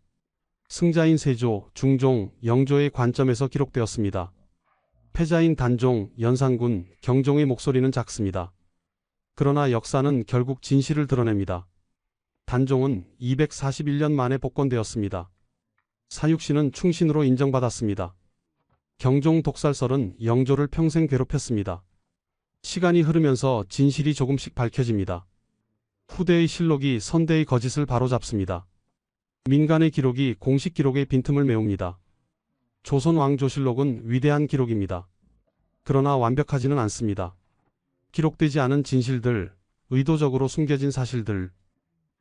승자인 세조, 중종, 영조의 관점에서 기록되었습니다. 패자인 단종, 연산군, 경종의 목소리는 작습니다. 그러나 역사는 결국 진실을 드러냅니다. 단종은 241년 만에 복권되었습니다. 사육신은 충신으로 인정받았습니다. 경종 독살설은 영조를 평생 괴롭혔습니다. 시간이 흐르면서 진실이 조금씩 밝혀집니다. 후대의 실록이 선대의 거짓을 바로잡습니다. 민간의 기록이 공식 기록의 빈틈을 메웁니다. 조선 왕조실록은 위대한 기록입니다. 그러나 완벽하지는 않습니다. 기록되지 않은 진실들, 의도적으로 숨겨진 사실들,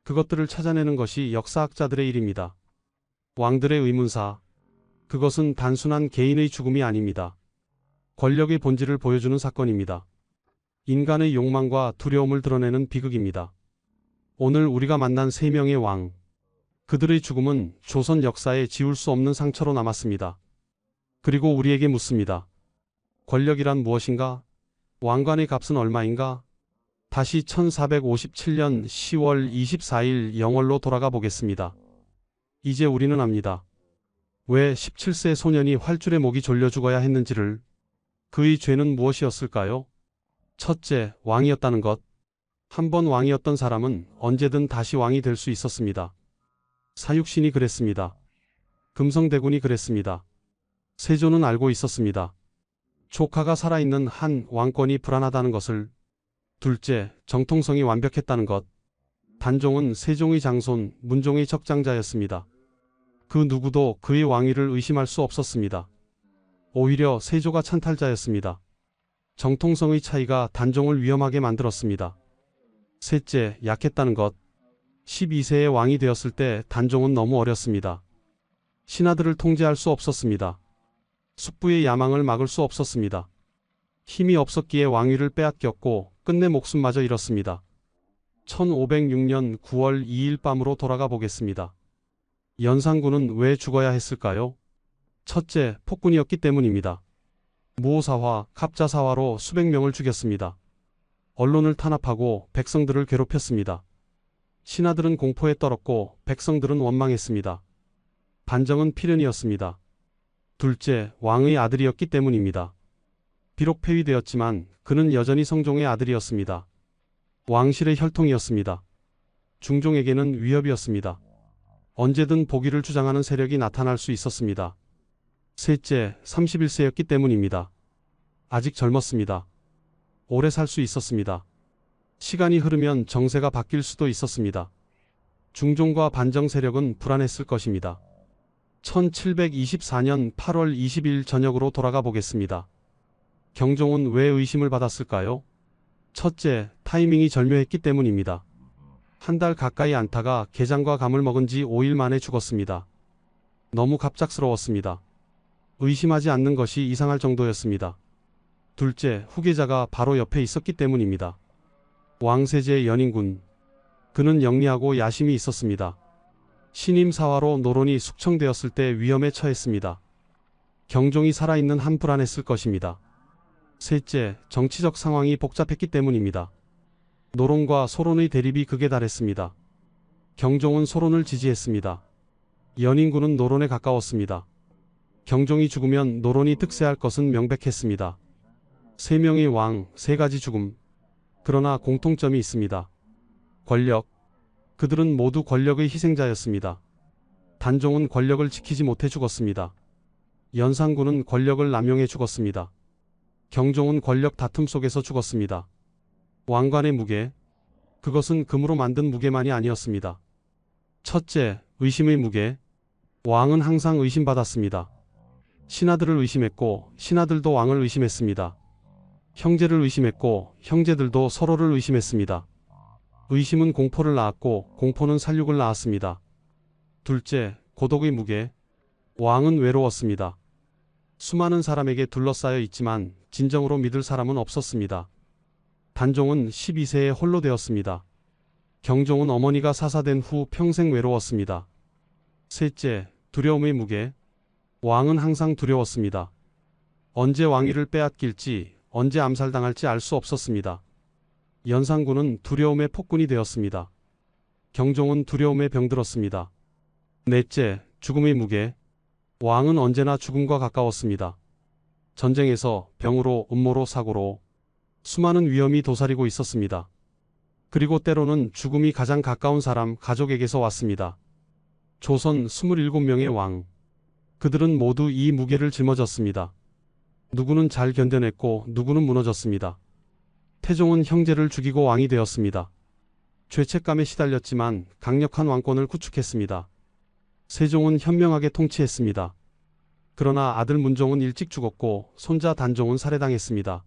그것들을 찾아내는 것이 역사학자들의 일입니다. 왕들의 의문사, 그것은 단순한 개인의 죽음이 아닙니다. 권력의 본질을 보여주는 사건입니다. 인간의 욕망과 두려움을 드러내는 비극입니다. 오늘 우리가 만난 세 명의 왕, 그들의 죽음은 조선 역사에 지울 수 없는 상처로 남았습니다. 그리고 우리에게 묻습니다. 권력이란 무엇인가? 왕관의 값은 얼마인가? 다시 1457년 10월 24일 영월로 돌아가 보겠습니다. 이제 우리는 압니다. 왜 17세 소년이 활줄에 목이 졸려 죽어야 했는지를. 그의 죄는 무엇이었을까요? 첫째, 왕이었다는 것. 한 번 왕이었던 사람은 언제든 다시 왕이 될 수 있었습니다. 사육신이 그랬습니다. 금성대군이 그랬습니다. 세조는 알고 있었습니다. 조카가 살아있는 한 왕권이 불안하다는 것을. 둘째, 정통성이 완벽했다는 것. 단종은 세종의 장손, 문종의 적장자였습니다. 그 누구도 그의 왕위를 의심할 수 없었습니다. 오히려 세조가 찬탈자였습니다. 정통성의 차이가 단종을 위험하게 만들었습니다. 셋째, 약했다는 것. 12세의 왕이 되었을 때 단종은 너무 어렸습니다. 신하들을 통제할 수 없었습니다. 숙부의 야망을 막을 수 없었습니다. 힘이 없었기에 왕위를 빼앗겼고 끝내 목숨마저 잃었습니다. 1506년 9월 2일 밤으로 돌아가 보겠습니다. 연산군은 왜 죽어야 했을까요? 첫째, 폭군이었기 때문입니다. 무오사화, 갑자사화로 수백 명을 죽였습니다. 언론을 탄압하고 백성들을 괴롭혔습니다. 신하들은 공포에 떨었고 백성들은 원망했습니다. 반정은 필연이었습니다. 둘째, 왕의 아들이었기 때문입니다. 비록 폐위되었지만 그는 여전히 성종의 아들이었습니다. 왕실의 혈통이었습니다. 중종에게는 위협이었습니다. 언제든 복위를 주장하는 세력이 나타날 수 있었습니다. 셋째, 31세였기 때문입니다. 아직 젊었습니다. 오래 살 수 있었습니다. 시간이 흐르면 정세가 바뀔 수도 있었습니다. 중종과 반정 세력은 불안했을 것입니다. 1724년 8월 20일 저녁으로 돌아가 보겠습니다. 경종은 왜 의심을 받았을까요? 첫째, 타이밍이 절묘했기 때문입니다. 한 달 가까이 안타가 게장과 감을 먹은 지 5일 만에 죽었습니다. 너무 갑작스러웠습니다. 의심하지 않는 것이 이상할 정도였습니다. 둘째, 후계자가 바로 옆에 있었기 때문입니다. 왕세제의 연인군. 그는 영리하고 야심이 있었습니다. 신임 사화로 노론이 숙청되었을 때 위험에 처했습니다. 경종이 살아있는 한 불안했을 것입니다. 셋째, 정치적 상황이 복잡했기 때문입니다. 노론과 소론의 대립이 극에 달했습니다. 경종은 소론을 지지했습니다. 연인군은 노론에 가까웠습니다. 경종이 죽으면 노론이 득세할 것은 명백했습니다. 세 명의 왕, 세 가지 죽음. 그러나 공통점이 있습니다. 권력. 그들은 모두 권력의 희생자였습니다. 단종은 권력을 지키지 못해 죽었습니다. 연산군은 권력을 남용해 죽었습니다. 경종은 권력 다툼 속에서 죽었습니다. 왕관의 무게. 그것은 금으로 만든 무게만이 아니었습니다. 첫째, 의심의 무게. 왕은 항상 의심받았습니다. 신하들을 의심했고 신하들도 왕을 의심했습니다. 형제를 의심했고 형제들도 서로를 의심했습니다. 의심은 공포를 낳았고 공포는 살육을 낳았습니다. 둘째, 고독의 무게. 왕은 외로웠습니다. 수많은 사람에게 둘러싸여 있지만 진정으로 믿을 사람은 없었습니다. 단종은 12세에 홀로 되었습니다. 경종은 어머니가 사사된 후 평생 외로웠습니다. 셋째, 두려움의 무게. 왕은 항상 두려웠습니다. 언제 왕위를 빼앗길지, 언제 암살당할지 알 수 없었습니다. 연산군은 두려움의 폭군이 되었습니다. 경종은 두려움에 병들었습니다. 넷째, 죽음의 무게. 왕은 언제나 죽음과 가까웠습니다. 전쟁에서, 병으로, 음모로, 사고로 수많은 위험이 도사리고 있었습니다. 그리고 때로는 죽음이 가장 가까운 사람, 가족에게서 왔습니다. 조선 27명의 왕. 그들은 모두 이 무게를 짊어졌습니다. 누구는 잘 견뎌냈고 누구는 무너졌습니다. 태종은 형제를 죽이고 왕이 되었습니다. 죄책감에 시달렸지만 강력한 왕권을 구축했습니다. 세종은 현명하게 통치했습니다. 그러나 아들 문종은 일찍 죽었고 손자 단종은 살해당했습니다.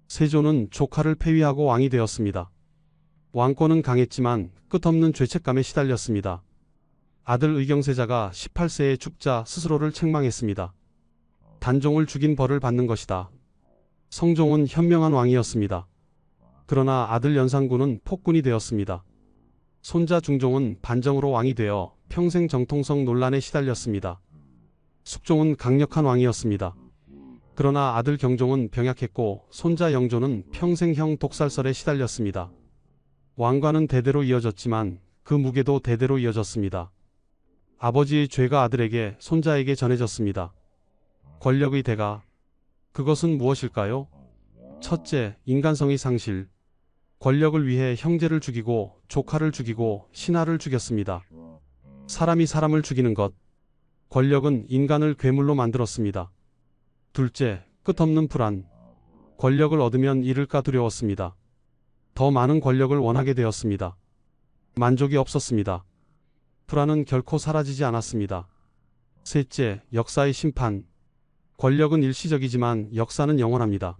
세조는 조카를 폐위하고 왕이 되었습니다. 왕권은 강했지만 끝없는 죄책감에 시달렸습니다. 아들 의경세자가 18세에 죽자 스스로를 책망했습니다. 단종을 죽인 벌을 받는 것이다. 성종은 현명한 왕이었습니다. 그러나 아들 연산군은 폭군이 되었습니다. 손자 중종은 반정으로 왕이 되어 평생 정통성 논란에 시달렸습니다. 숙종은 강력한 왕이었습니다. 그러나 아들 경종은 병약했고 손자 영조는 평생형 독살설에 시달렸습니다. 왕관은 대대로 이어졌지만 그 무게도 대대로 이어졌습니다. 아버지의 죄가 아들에게, 손자에게 전해졌습니다. 권력의 대가. 그것은 무엇일까요? 첫째, 인간성의 상실. 권력을 위해 형제를 죽이고 조카를 죽이고 신하를 죽였습니다. 사람이 사람을 죽이는 것. 권력은 인간을 괴물로 만들었습니다. 둘째, 끝없는 불안. 권력을 얻으면 잃을까 두려웠습니다. 더 많은 권력을 원하게 되었습니다. 만족이 없었습니다. 불안은 결코 사라지지 않았습니다. 셋째, 역사의 심판. 권력은 일시적이지만 역사는 영원합니다.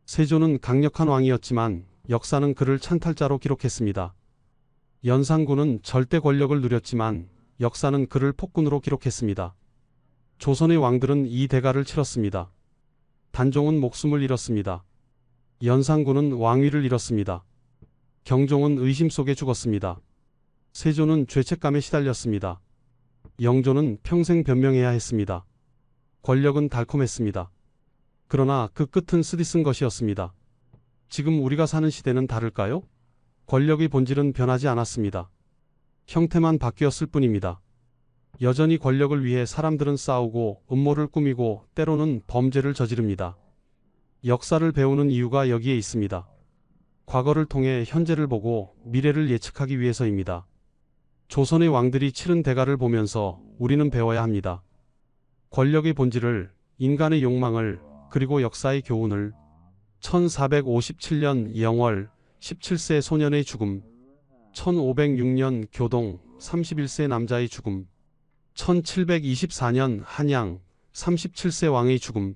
세조는 강력한 왕이었지만 역사는 그를 찬탈자로 기록했습니다. 연산군은 절대 권력을 누렸지만 역사는 그를 폭군으로 기록했습니다. 조선의 왕들은 이 대가를 치렀습니다. 단종은 목숨을 잃었습니다. 연산군은 왕위를 잃었습니다. 경종은 의심 속에 죽었습니다. 세조는 죄책감에 시달렸습니다. 영조는 평생 변명해야 했습니다. 권력은 달콤했습니다. 그러나 그 끝은 쓰디쓴 것이었습니다. 지금 우리가 사는 시대는 다를까요? 권력의 본질은 변하지 않았습니다. 형태만 바뀌었을 뿐입니다. 여전히 권력을 위해 사람들은 싸우고 음모를 꾸미고 때로는 범죄를 저지릅니다. 역사를 배우는 이유가 여기에 있습니다. 과거를 통해 현재를 보고 미래를 예측하기 위해서입니다. 조선의 왕들이 치른 대가를 보면서 우리는 배워야 합니다. 권력의 본질을, 인간의 욕망을, 그리고 역사의 교훈을. 1457년 영월 17세 소년의 죽음. 1506년 교동 31세 남자의 죽음. 1724년 한양 37세 왕의 죽음.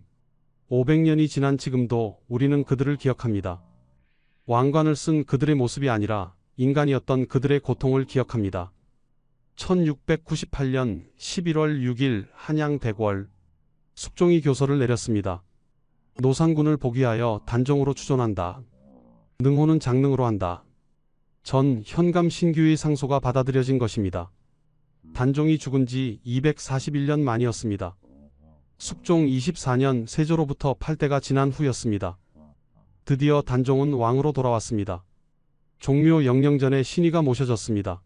500년이 지난 지금도 우리는 그들을 기억합니다. 왕관을 쓴 그들의 모습이 아니라 인간이었던 그들의 고통을 기억합니다. 1698년 11월 6일 한양 대궐. 숙종이 교서를 내렸습니다. 노상군을 복위하여 단종으로 추존한다. 능호는 장능으로 한다. 전 현감 신규의 상소가 받아들여진 것입니다. 단종이 죽은 지 241년 만이었습니다. 숙종 24년 세조로부터 8대가 지난 후였습니다. 드디어 단종은 왕으로 돌아왔습니다. 종묘 영령전에 신의가 모셔졌습니다.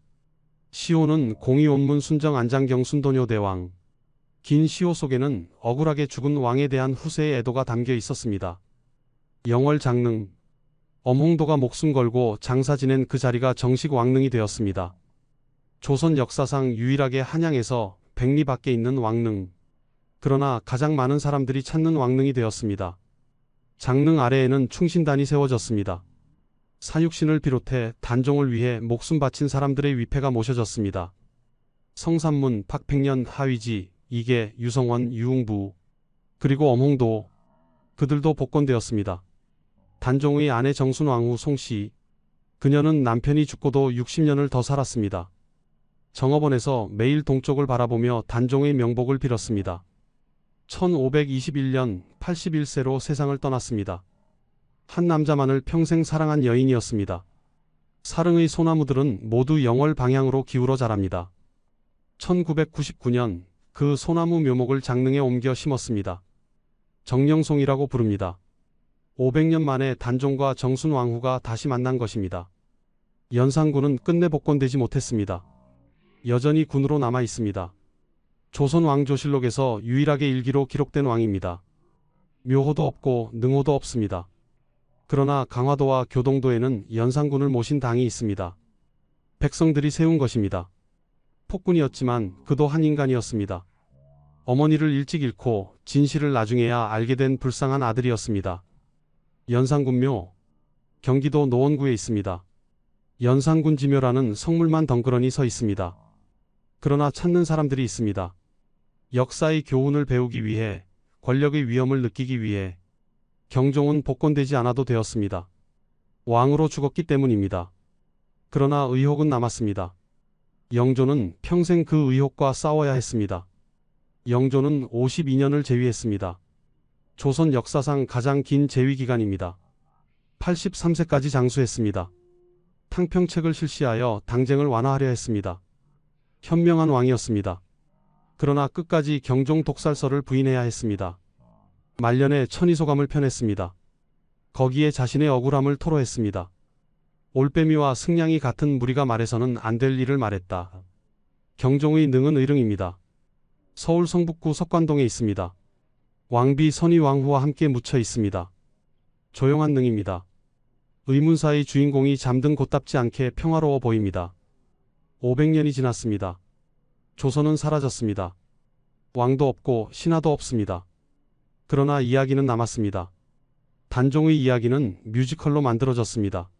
시호는 공의원문 순정 안장경 순도뇨 대왕. 긴 시호 속에는 억울하게 죽은 왕에 대한 후세의 애도가 담겨 있었습니다. 영월 장릉. 엄홍도가 목숨 걸고 장사 지낸 그 자리가 정식 왕릉이 되었습니다. 조선 역사상 유일하게 한양에서 백리 밖에 있는 왕릉. 그러나 가장 많은 사람들이 찾는 왕릉이 되었습니다. 장릉 아래에는 충신단이 세워졌습니다. 사육신을 비롯해 단종을 위해 목숨 바친 사람들의 위패가 모셔졌습니다. 성삼문, 박팽년, 하위지, 이계, 유성원, 유웅부, 그리고 엄홍도, 그들도 복권되었습니다. 단종의 아내 정순왕후 송씨. 그녀는 남편이 죽고도 60년을 더 살았습니다. 정업원에서 매일 동쪽을 바라보며 단종의 명복을 빌었습니다. 1521년 81세로 세상을 떠났습니다. 한 남자만을 평생 사랑한 여인이었습니다. 사릉의 소나무들은 모두 영월 방향으로 기울어 자랍니다. 1999년 그 소나무 묘목을 장릉에 옮겨 심었습니다. 정령송이라고 부릅니다. 500년 만에 단종과 정순왕후가 다시 만난 것입니다. 연산군은 끝내 복권되지 못했습니다. 여전히 군으로 남아 있습니다. 조선 왕조실록에서 유일하게 일기로 기록된 왕입니다. 묘호도 없고 능호도 없습니다. 그러나 강화도와 교동도에는 연산군을 모신 당이 있습니다. 백성들이 세운 것입니다. 폭군이었지만 그도 한 인간이었습니다. 어머니를 일찍 잃고 진실을 나중에야 알게 된 불쌍한 아들이었습니다. 연산군묘. 경기도 노원구에 있습니다. 연산군 지묘라는 성물만 덩그러니 서 있습니다. 그러나 찾는 사람들이 있습니다. 역사의 교훈을 배우기 위해, 권력의 위험을 느끼기 위해. 경종은 복권되지 않아도 되었습니다. 왕으로 죽었기 때문입니다. 그러나 의혹은 남았습니다. 영조는 평생 그 의혹과 싸워야 했습니다. 영조는 52년을 재위했습니다. 조선 역사상 가장 긴 재위 기간입니다. 83세까지 장수했습니다. 탕평책을 실시하여 당쟁을 완화하려 했습니다. 현명한 왕이었습니다. 그러나 끝까지 경종 독살설을 부인해야 했습니다. 말년에 천의소감을 펴냈습니다. 거기에 자신의 억울함을 토로했습니다. 올빼미와 승냥이 같은 무리가 말해서는 안 될 일을 말했다. 경종의 능은 의릉입니다. 서울 성북구 석관동에 있습니다. 왕비 선의왕후와 함께 묻혀 있습니다. 조용한 능입니다. 의문사의 주인공이 잠든 곳답지 않게 평화로워 보입니다. 500년이 지났습니다. 조선은 사라졌습니다. 왕도 없고 신하도 없습니다. 그러나 이야기는 남았습니다. 단종의 이야기는 뮤지컬로 만들어졌습니다.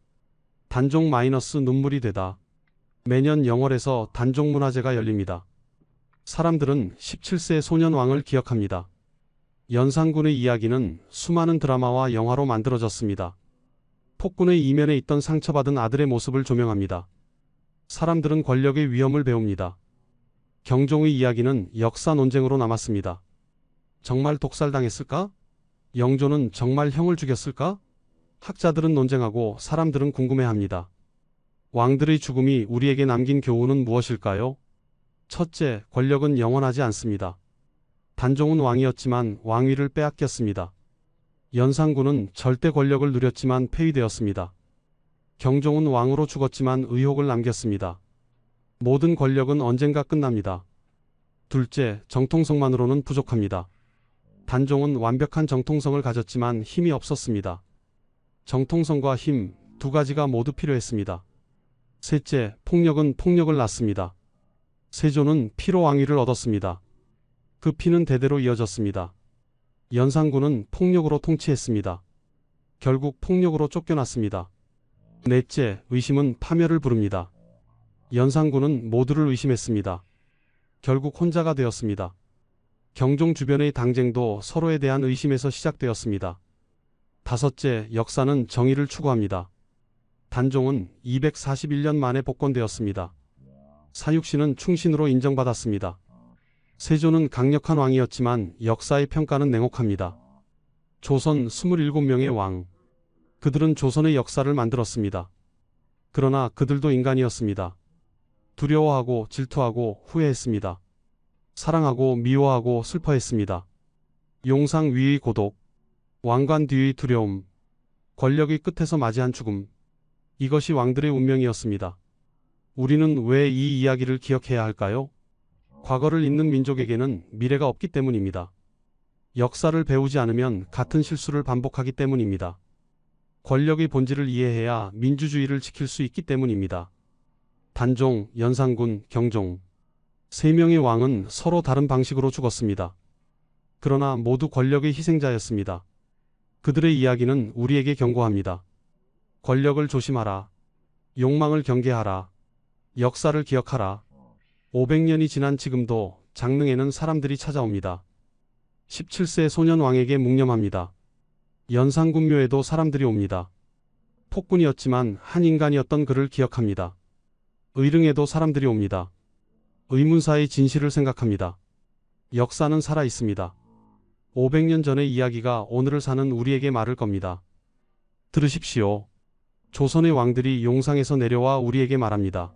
단종 마이너스 눈물이 되다. 매년 영월에서 단종문화제가 열립니다. 사람들은 17세 소년 왕을 기억합니다. 연산군의 이야기는 수많은 드라마와 영화로 만들어졌습니다. 폭군의 이면에 있던 상처받은 아들의 모습을 조명합니다. 사람들은 권력의 위험을 배웁니다. 경종의 이야기는 역사 논쟁으로 남았습니다. 정말 독살당했을까? 영조는 정말 형을 죽였을까? 학자들은 논쟁하고 사람들은 궁금해합니다. 왕들의 죽음이 우리에게 남긴 교훈은 무엇일까요? 첫째, 권력은 영원하지 않습니다. 단종은 왕이었지만 왕위를 빼앗겼습니다. 연산군은 절대 권력을 누렸지만 폐위되었습니다. 경종은 왕으로 죽었지만 의혹을 남겼습니다. 모든 권력은 언젠가 끝납니다. 둘째, 정통성만으로는 부족합니다. 단종은 완벽한 정통성을 가졌지만 힘이 없었습니다. 정통성과 힘, 두 가지가 모두 필요했습니다. 셋째, 폭력은 폭력을 낳습니다. 세조는 피로 왕위를 얻었습니다. 그 피는 대대로 이어졌습니다. 연산군은 폭력으로 통치했습니다. 결국 폭력으로 쫓겨났습니다. 넷째, 의심은 파멸을 부릅니다. 연산군은 모두를 의심했습니다. 결국 혼자가 되었습니다. 경종 주변의 당쟁도 서로에 대한 의심에서 시작되었습니다. 다섯째, 역사는 정의를 추구합니다. 단종은 241년 만에 복권되었습니다. 사육신은 충신으로 인정받았습니다. 세조는 강력한 왕이었지만 역사의 평가는 냉혹합니다. 조선 27명의 왕. 그들은 조선의 역사를 만들었습니다. 그러나 그들도 인간이었습니다. 두려워하고 질투하고 후회했습니다. 사랑하고 미워하고 슬퍼했습니다. 용상 위의 고독, 왕관 뒤의 두려움, 권력의 끝에서 맞이한 죽음. 이것이 왕들의 운명이었습니다. 우리는 왜 이 이야기를 기억해야 할까요? 과거를 잊는 민족에게는 미래가 없기 때문입니다. 역사를 배우지 않으면 같은 실수를 반복하기 때문입니다. 권력의 본질을 이해해야 민주주의를 지킬 수 있기 때문입니다. 단종, 연산군, 경종. 세 명의 왕은 서로 다른 방식으로 죽었습니다. 그러나 모두 권력의 희생자였습니다. 그들의 이야기는 우리에게 경고합니다. 권력을 조심하라. 욕망을 경계하라. 역사를 기억하라. 500년이 지난 지금도 장릉에는 사람들이 찾아옵니다. 17세 소년 왕에게 묵념합니다. 연산군 묘에도 사람들이 옵니다. 폭군이었지만 한 인간이었던 그를 기억합니다. 의릉에도 사람들이 옵니다. 의문사의 진실을 생각합니다. 역사는 살아 있습니다. 500년 전의 이야기가 오늘을 사는 우리에게 말을 겁니다. 들으십시오. 조선의 왕들이 용상에서 내려와 우리에게 말합니다.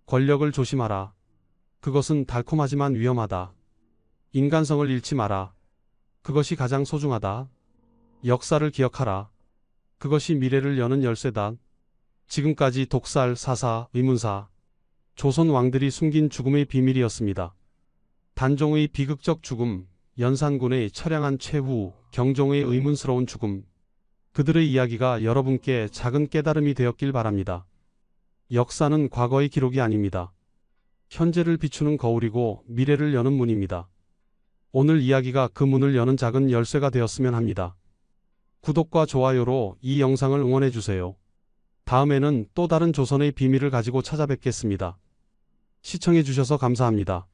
권력을 조심하라. 그것은 달콤하지만 위험하다. 인간성을 잃지 마라. 그것이 가장 소중하다. 역사를 기억하라. 그것이 미래를 여는 열쇠다. 지금까지 독살, 사사, 의문사, 조선 왕들이 숨긴 죽음의 비밀이었습니다. 단종의 비극적 죽음, 연산군의 처량한 최후, 경종의 의문스러운 죽음. 그들의 이야기가 여러분께 작은 깨달음이 되었길 바랍니다. 역사는 과거의 기록이 아닙니다. 현재를 비추는 거울이고 미래를 여는 문입니다. 오늘 이야기가 그 문을 여는 작은 열쇠가 되었으면 합니다. 구독과 좋아요로 이 영상을 응원해주세요. 다음에는 또 다른 조선의 비밀을 가지고 찾아뵙겠습니다. 시청해주셔서 감사합니다.